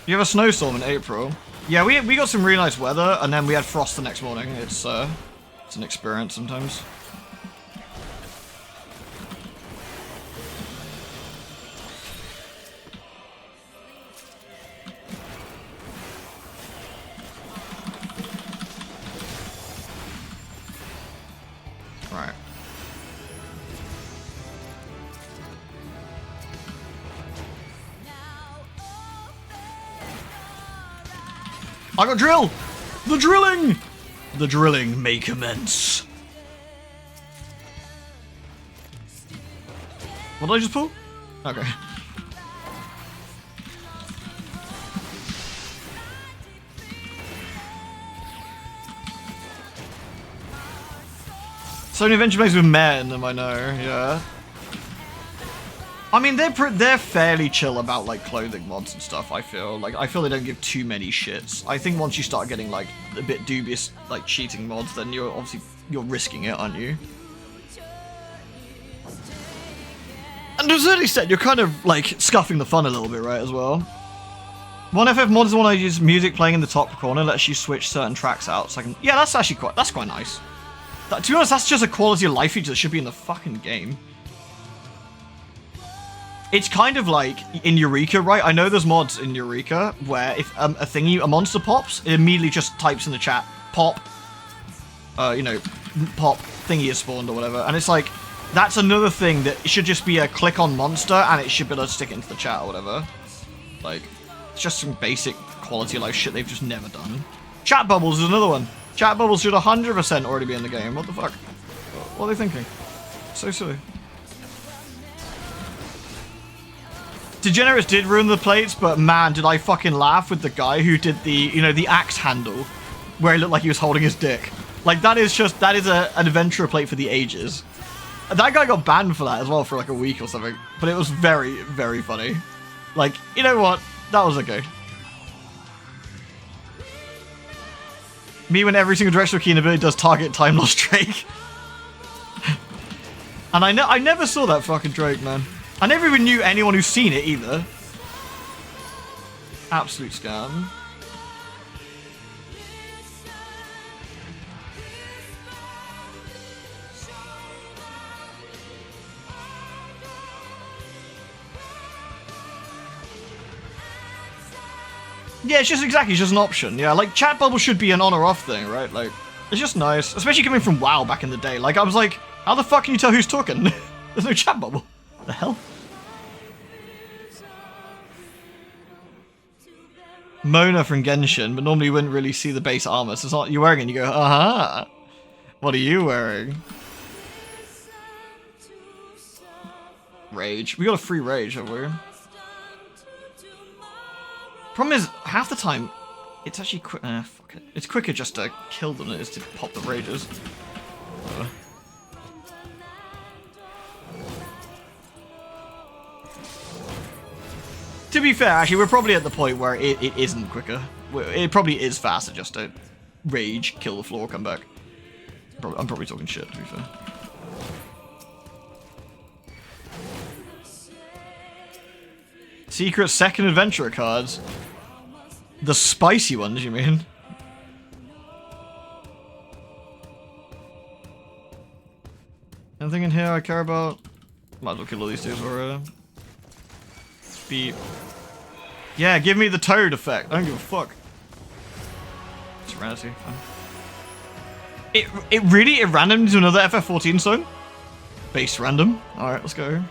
You have a snowstorm in April. Yeah, we got some really nice weather, and then we had frost the next morning. It's an experience sometimes. Right. I got drill! The drilling! The drilling may commence. What did I just pull? Okay. Sony Adventure plays with men, them I know, yeah. I mean, they're fairly chill about like clothing mods and stuff. I feel they don't give too many shits. I think once you start getting like a bit dubious like cheating mods, then you're risking it, aren't you? And to a certain extent, you're kind of like scuffing the fun a little bit, right? As well. One FF mod is the one I use music playing in the top corner, lets you switch certain tracks out. So I can, yeah, that's actually quite nice. To be honest, that's just a quality of life feature that should be in the fucking game. It's kind of like in Eureka, right? I know there's mods in Eureka where if a monster pops, it immediately just types in the chat, pop, you know, pop thingy is spawned or whatever. And it's like, that's another thing that it should just be a click on monster and it should be able to stick it into the chat or whatever. Like, it's just some basic quality of life shit they've just never done. Chat bubbles is another one. Chat bubbles should 100% already be in the game. What the fuck? What are they thinking? So silly. Degenerates did ruin the plates, but man, did I fucking laugh with the guy who did the, you know, the axe handle, where it looked like he was holding his dick. Like, that is an adventurer plate for the ages. That guy got banned for that as well for like a week or something, but it was very, very funny. Like, you know what? That was okay. Me when every single directional key ability does target time lost Drake. And I never saw that fucking Drake, man. I never even knew anyone who's seen it either. Absolute scam. Yeah, it's just exactly, it's just an option. Yeah, like, chat bubble should be an on or off thing, right? Like, it's just nice. Especially coming from WoW back in the day. Like, I was like, how the fuck can you tell who's talking? There's no chat bubble. The hell? Mona from Genshin, but normally you wouldn't really see the base armor. So it's not you're wearing it and you go, aha. What are you wearing? Rage. We got a free rage, have we? Problem is, half the time, it's actually quick. Fuck it. It's quicker just to kill them than it is to pop the rages. To be fair, actually, we're probably at the point where it isn't quicker. It probably is faster just to rage, kill the floor, come back. I'm probably talking shit, to be fair. Secret second adventurer cards? The spicy ones, you mean? Anything in here I care about? Might as well kill all these dudes or beep. Yeah, give me the toad effect. I don't give a fuck. Serenity. It really randomed into another FF14 song? Base random. Alright, let's go.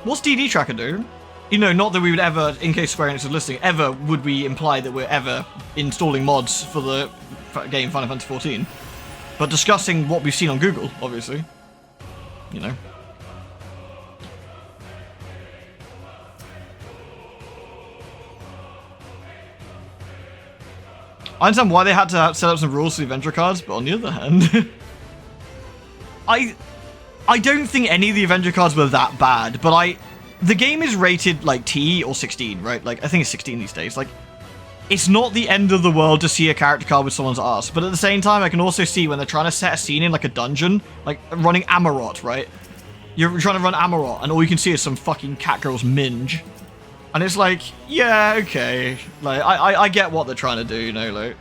What's DD Tracker do? You know, not that we would ever, in case Square Enix is listening, ever would we imply that we're ever installing mods for the game Final Fantasy 14. But discussing what we've seen on Google, obviously. You know. I understand why they had to set up some rules for the adventure cards, but on the other hand... I don't think any of the adventure cards were that bad, but the game is rated like T or 16, right? Like, I think it's 16 these days. Like, it's not the end of the world to see a character card with someone's ass, but at the same time, I can also see when they're trying to set a scene in like a dungeon, like running Amarot, right? You're trying to run Amarot, and all you can see is some fucking catgirl's minge. And it's like, yeah, okay. Like, I get what they're trying to do, you know, like...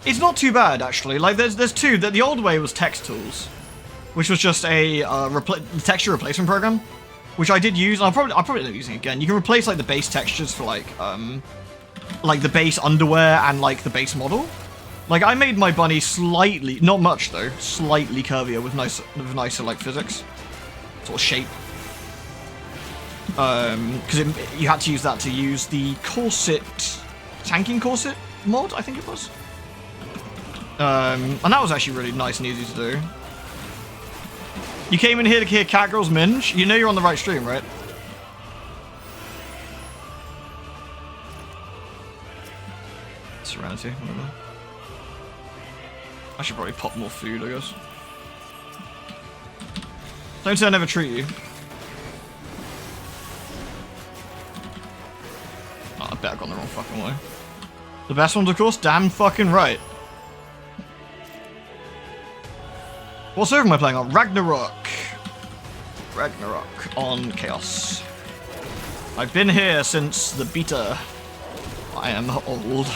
It's not too bad, actually. Like, there's two. The old way was text tools, which was just a texture replacement program, which I did use. I'll probably end up using it again. You can replace like the base textures for like the base underwear and like the base model. Like, I made my bunny slightly, not much though, slightly curvier with nicer like physics, sort of shape. Because you had to use that to use the corset, tanking corset mod, I think it was. And that was actually really nice and easy to do. You came in here to hear Catgirl's Minge? You know you're on the right stream, right? Serenity, whatever. I should probably pop more food, I guess. Don't say I never treat you. Oh, I bet I've gone the wrong fucking way. The best ones, of course? Damn fucking right. What server am I playing on? Ragnarok. Ragnarok on Chaos. I've been here since the beta. I am old.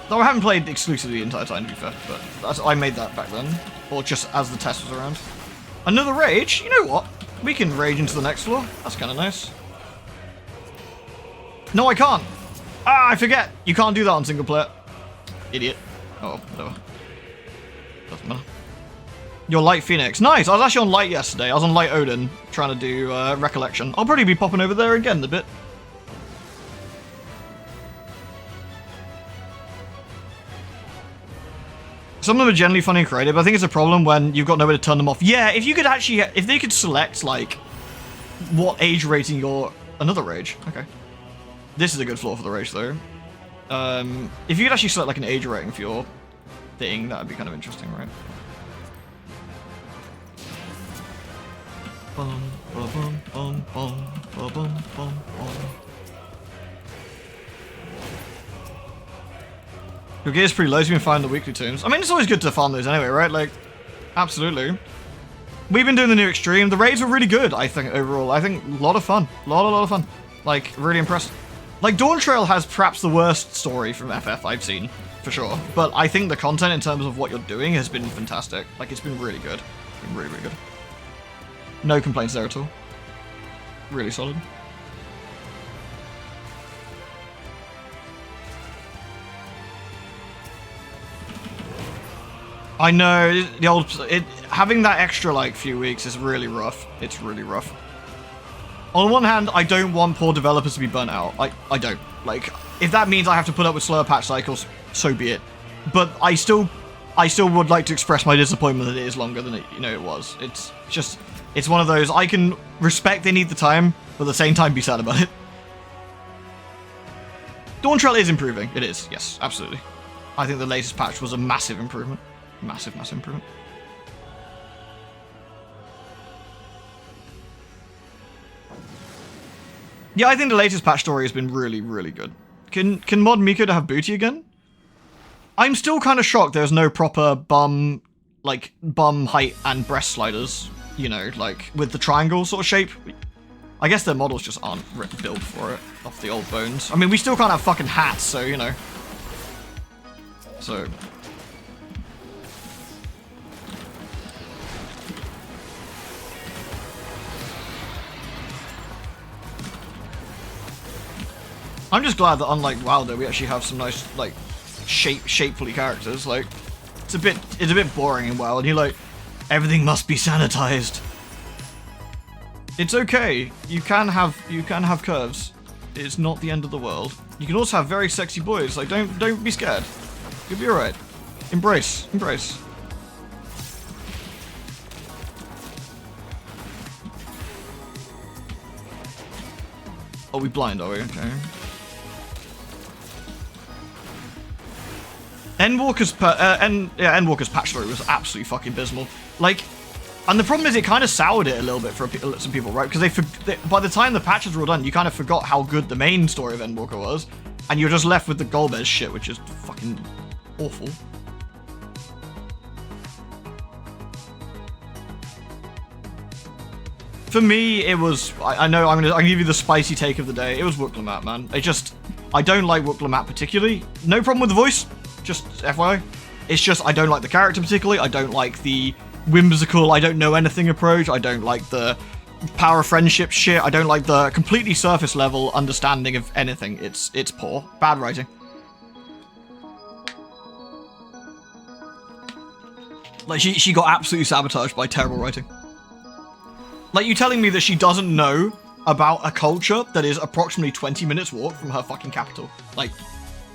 Though I haven't played exclusively the entire time, to be fair, but I made that back then. Or just as the test was around. Another rage? You know what? We can rage into the next floor. That's kind of nice. No, I can't. Ah, I forget. You can't do that on single player. Idiot. Oh, whatever. Doesn't matter. You're Light Phoenix. Nice. I was actually on Light yesterday. I was on Light Odin, trying to do Recollection. I'll probably be popping over there again in a bit. Some of them are generally funny and creative. I think it's a problem when you've got nowhere to turn them off. Yeah, if you could actually, if they could select like what age rating your another rage. Okay, this is a good floor for the rage though. If you could actually select like an age rating for your thing, that would be kind of interesting, right? Bum, bum, bum, bum, bum, bum, bum, bum. Your gear's pretty low, so you can find the weekly tombs. I mean, it's always good to farm those anyway, right? Like, absolutely. We've been doing the new Extreme. The raids were really good, I think, overall. I think a lot of fun. A lot of fun. Like, really impressed. Like, Dawn Trail has perhaps the worst story from FF I've seen, for sure. But I think the content in terms of what you're doing has been fantastic. Like, it's been really good. It's been really, really good. No complaints there at all. Really solid. I know, the old, having that extra, like, few weeks is really rough. It's really rough. On one hand, I don't want poor developers to be burnt out. I don't. Like, if that means I have to put up with slower patch cycles, so be it. But I still would like to express my disappointment that it is longer than it was. It's just, it's one of those, I can respect they need the time, but at the same time be sad about it. Dawn Trail is improving. It is, yes, absolutely. I think the latest patch was a massive improvement. Massive, massive improvement. Yeah, I think the latest patch story has been really, really good. Can mod Miko to have booty again? I'm still kind of shocked there's no proper bum height and breast sliders, you know, like with the triangle sort of shape. I guess their models just aren't built for it off the old bones. I mean, we still can't have fucking hats, so, you know. So... I'm just glad that unlike Wilder, we actually have some nice, like, shapefully characters. Like, it's a bit boring in Wild. You're like, everything must be sanitized. It's okay. You can have curves. It's not the end of the world. You can also have very sexy boys. Like, don't be scared. You'll be alright. Embrace. Oh, we blind, are we? Okay. Endwalker's patch story was absolutely fucking abysmal. Like, and the problem is it kind of soured it a little bit for some people, right? Because by the time the patches were all done, you kind of forgot how good the main story of Endwalker was, and you're just left with the Golbez shit, which is fucking awful. For me, it was. I know I'm gonna give you the spicy take of the day. It was Wooklamat, man. I don't like Wooklamat particularly. No problem with the voice. Just FYI. It's just I don't like the character particularly. I don't like the whimsical, I don't know anything approach. I don't like the power of friendship shit. I don't like the completely surface level understanding of anything. It's poor. Bad writing. Like, she got absolutely sabotaged by terrible writing. Like, you telling me that she doesn't know about a culture that is approximately 20 minutes walk from her fucking capital? Like,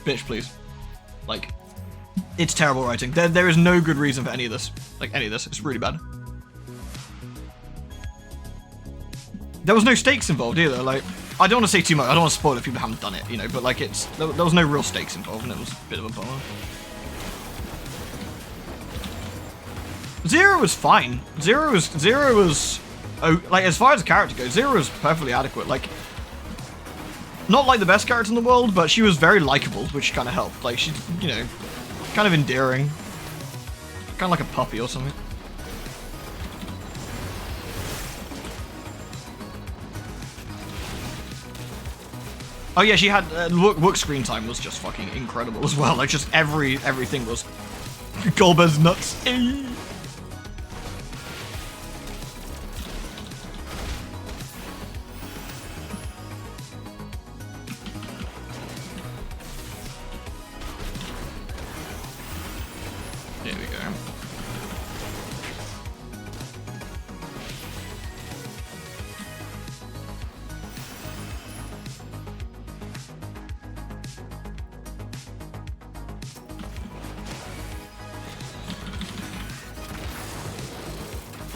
bitch, please. Like, it's terrible writing. There is no good reason for any of this. Like, any of this. It's really bad. There was no stakes involved either. Like, I don't want to say too much. I don't want to spoil it if people haven't done it, you know, but like, there was no real stakes involved, and it was a bit of a bummer. Zero was fine. Zero was oh, like, as far as the character goes, Zero was perfectly adequate. Like, not like the best character in the world, but she was very likable, which kind of helped. Like, she's, you know, kind of endearing. Kind of like a puppy or something. Oh yeah, she had Wook screen time was just fucking incredible as well. Like, just everything was Golbez's nuts. There we go.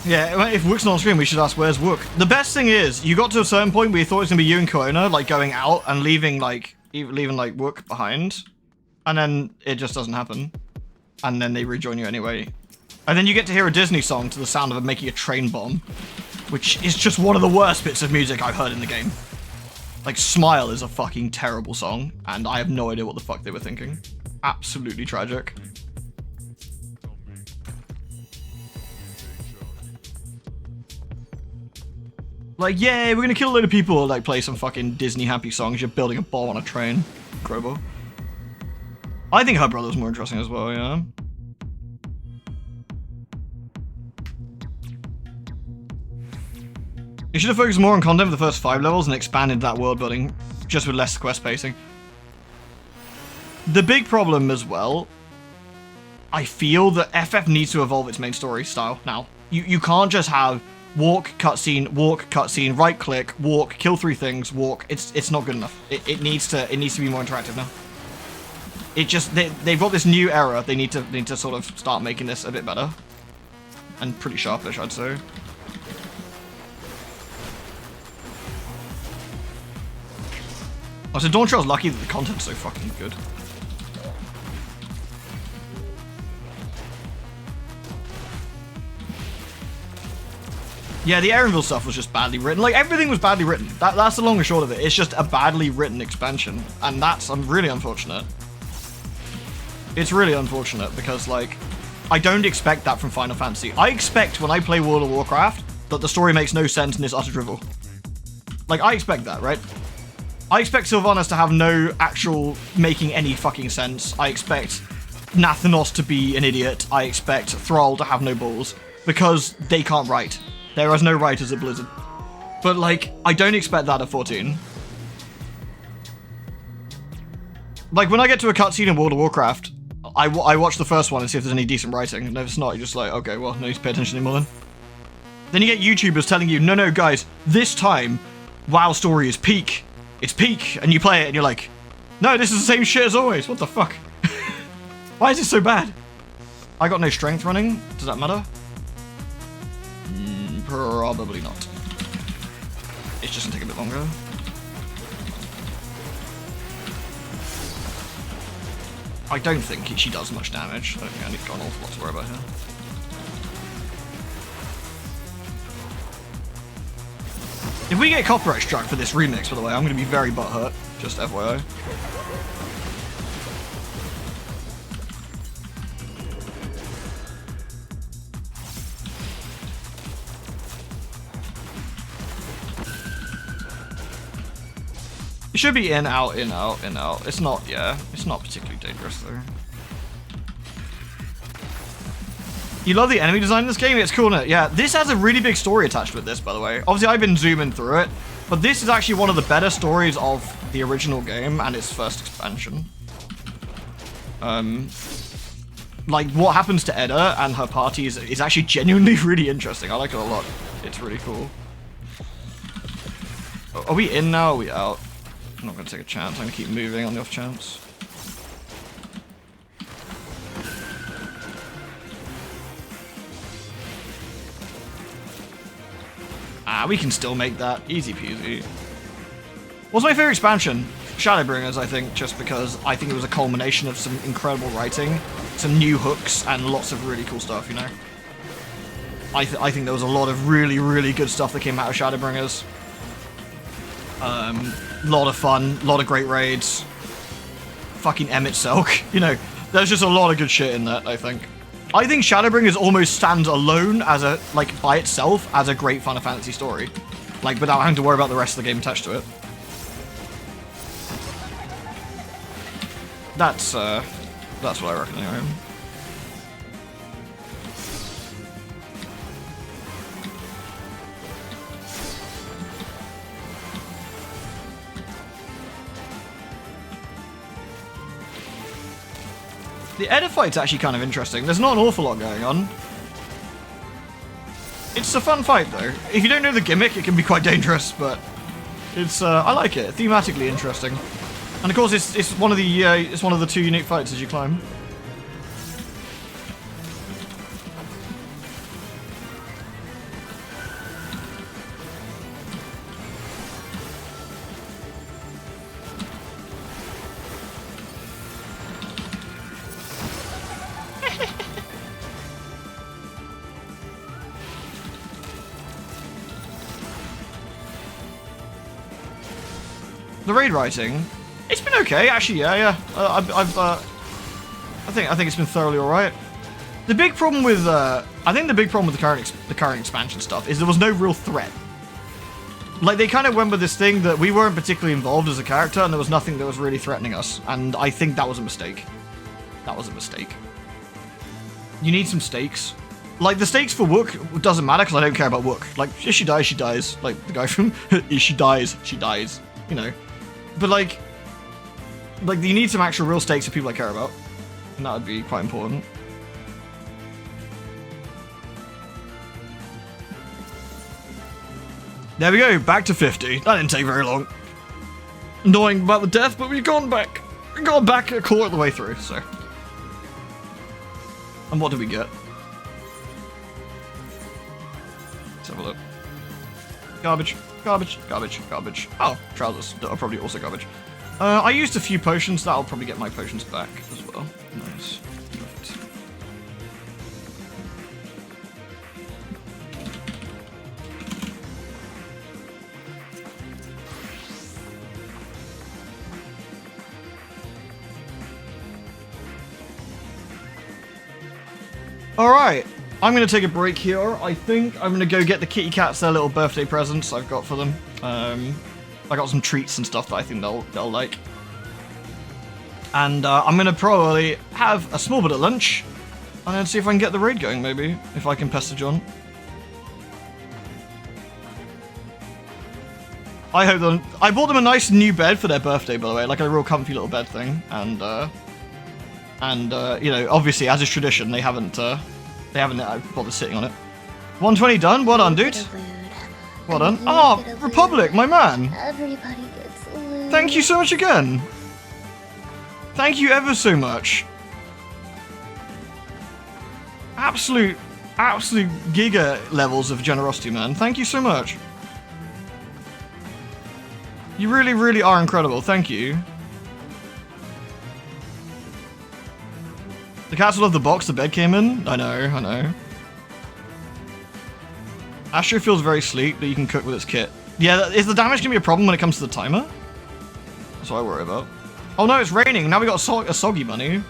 Yeah, if Wook's not on screen, we should ask, where's Wook? The best thing is, you got to a certain point where you thought it was gonna be you and Koona, like, going out and leaving Wook behind. And then it just doesn't happen. And then they rejoin you anyway. And then you get to hear a Disney song to the sound of it making a train bomb. Which is just one of the worst bits of music I've heard in the game. Like, Smile is a fucking terrible song, and I have no idea what the fuck they were thinking. Absolutely tragic. Like, yay, we're gonna kill a load of people, like, play some fucking Disney happy songs. You're building a bomb on a train. Incredible. I think her brother's more interesting as well, yeah. You should have focused more on content for the first 5 levels and expanded that world building, just with less quest pacing. The big problem as well, I feel that FF needs to evolve its main story style now. You can't just have walk, cutscene, right click, walk, kill 3 things, walk. It's not good enough. It needs to be more interactive now. It just they've got this new era. They need to sort of start making this a bit better. And pretty sharpish, I'd say. Also, Dawn Trail's lucky that the content's so fucking good. Yeah, the Erenville stuff was just badly written. Like, everything was badly written. That's the long and short of it. It's just a badly written expansion. And that's really unfortunate. It's really unfortunate because, like, I don't expect that from Final Fantasy. I expect when I play World of Warcraft that the story makes no sense and is utter drivel. Like, I expect that, right? I expect Sylvanas to have no actual making any fucking sense. I expect Nathanos to be an idiot. I expect Thrall to have no balls because they can't write. There is no writers at Blizzard. But, like, I don't expect that at 14. Like, when I get to a cutscene in World of Warcraft, I watch the first one and see if there's any decent writing. And if it's not, you're just like, okay, well, no need to pay attention anymore then. Then you get YouTubers telling you, no, guys, this time, WoW story is peak. It's peak. And you play it and you're like, no, this is the same shit as always. What the fuck? Why is it so bad? I got no strength running. Does that matter? Probably not. It's just gonna take a bit longer. I don't think she does much damage. I don't think I need to go an awful lot to worry about her. If we get copyright struck for this remix, by the way, I'm gonna be very butthurt. Just FYI. It should be in, out, in, out, in, out. It's not, yeah. It's not particularly dangerous, though. You love the enemy design in this game? It's cool, isn't it? Yeah, this has a really big story attached with this, by the way. Obviously, I've been zooming through it, but this is actually one of the better stories of the original game and its first expansion. like, what happens to Edda and her party is actually genuinely really interesting. I like it a lot. It's really cool. Are we in now or are we out? I'm not going to take a chance. I'm going to keep moving on the off chance. Ah, we can still make that. Easy peasy. What's my favorite expansion? Shadowbringers, I think, just because I think it was a culmination of some incredible writing, some new hooks, and lots of really cool stuff, you know? I think there was a lot of really, really good stuff that came out of Shadowbringers. Lot of fun, lot of great raids. Fucking Emmett Selk, you know, there's just a lot of good shit in that, I think. I think Shadowbringers almost stands alone as a, like, by itself, as a great Final Fantasy story. Like, without having to worry about the rest of the game attached to it. That's what I reckon anyway. The Edda fight's actually kind of interesting. There's not an awful lot going on. It's a fun fight though. If you don't know the gimmick, it can be quite dangerous, but it's I like it. Thematically interesting. And of course, it's one of the 2 unique fights as you climb. The raid writing. It's been okay, actually. Yeah. I think it's been thoroughly all right. The big problem with I think the big problem with the current expansion stuff is there was no real threat. Like they kind of went with this thing that we weren't particularly involved as a character, and there was nothing that was really threatening us. And I think that was a mistake. That was a mistake. You need some stakes. Like the stakes for Wook doesn't matter because I don't care about Wook. Like if she dies, she dies. Like the guy from if she dies, she dies. You know. But like you need some actual real stakes for people I care about, and that would be quite important. There we go, back to 50. That didn't take very long. Annoying about the death, but we've gone back. We've gone back a quarter of the way through, so. And what did we get? Let's have a look. Garbage, garbage, garbage, garbage. Oh, trousers that are probably also garbage. I used a few potions. That'll probably get my potions back as well. Nice. Perfect. Alright, I'm going to take a break here. I think I'm going to go get the kitty cats their little birthday presents I've got for them. I got some treats and stuff that I think they'll like. And I'm going to probably have a small bit of lunch, and then see if I can get the raid going, maybe, if I can pester John. I hope them. I bought them a nice new bed for their birthday, by the way, like a real comfy little bed thing, and you know, obviously as is tradition, they haven't bothered sitting on it. 120 done. Well done, dude. Well done. Oh, Republic, my man. Everybody gets loot. Thank you so much again. Thank you ever so much. Absolute giga levels of generosity, man. Thank you so much. You really, really are incredible. Thank you. The cats will love the box the bed came in. I know. Astro feels very sleek, but you can cook with its kit. Yeah, is the damage gonna be a problem when it comes to the timer? That's what I worry about. Oh no, it's raining. Now we got a soggy bunny.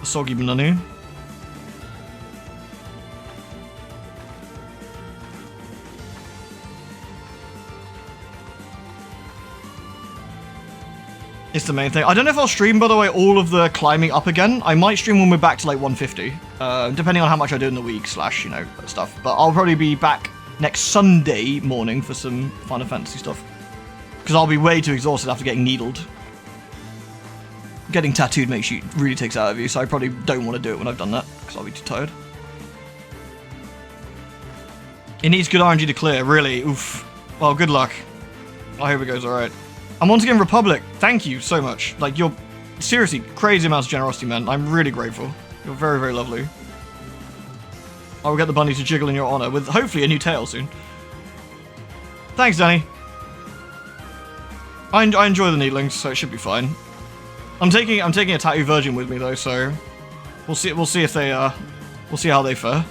A soggy bunny. It's the main thing. I don't know if I'll stream, by the way, all of the climbing up again. I might stream when we're back to like 150, depending on how much I do in the week / you know, stuff. But I'll probably be back next Sunday morning for some Final Fantasy stuff, because I'll be way too exhausted after getting needled. getting tattooed really takes it out of you, so I probably don't want to do it when I've done that, because I'll be too tired. It needs good RNG to clear, really. Oof. Well, good luck. I hope it goes alright. And once again, Republic, thank you so much. Like, you're seriously crazy amounts of generosity, man. I'm really grateful. You're very, very lovely. I will get the bunny to jiggle in your honor with hopefully a new tail soon. Thanks, Danny. I enjoy the needlings, so it should be fine. I'm taking a tattoo virgin with me though, so we'll see if they we'll see how they fare.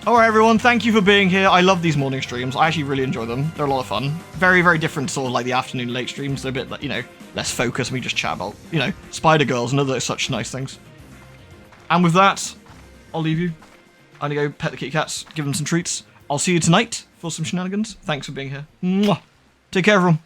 Alright everyone, thank you for being here. I love these morning streams. I actually really enjoy them. They're a lot of fun. Very, very different sort of like the afternoon late streams. They're a bit like, you know, less focused and we just chat about, you know, Spider-Girls and other such nice things. And with that, I'll leave you. I'm gonna go pet the kitty cats, give them some treats. I'll see you tonight for some shenanigans. Thanks for being here. Mwah. Take care everyone.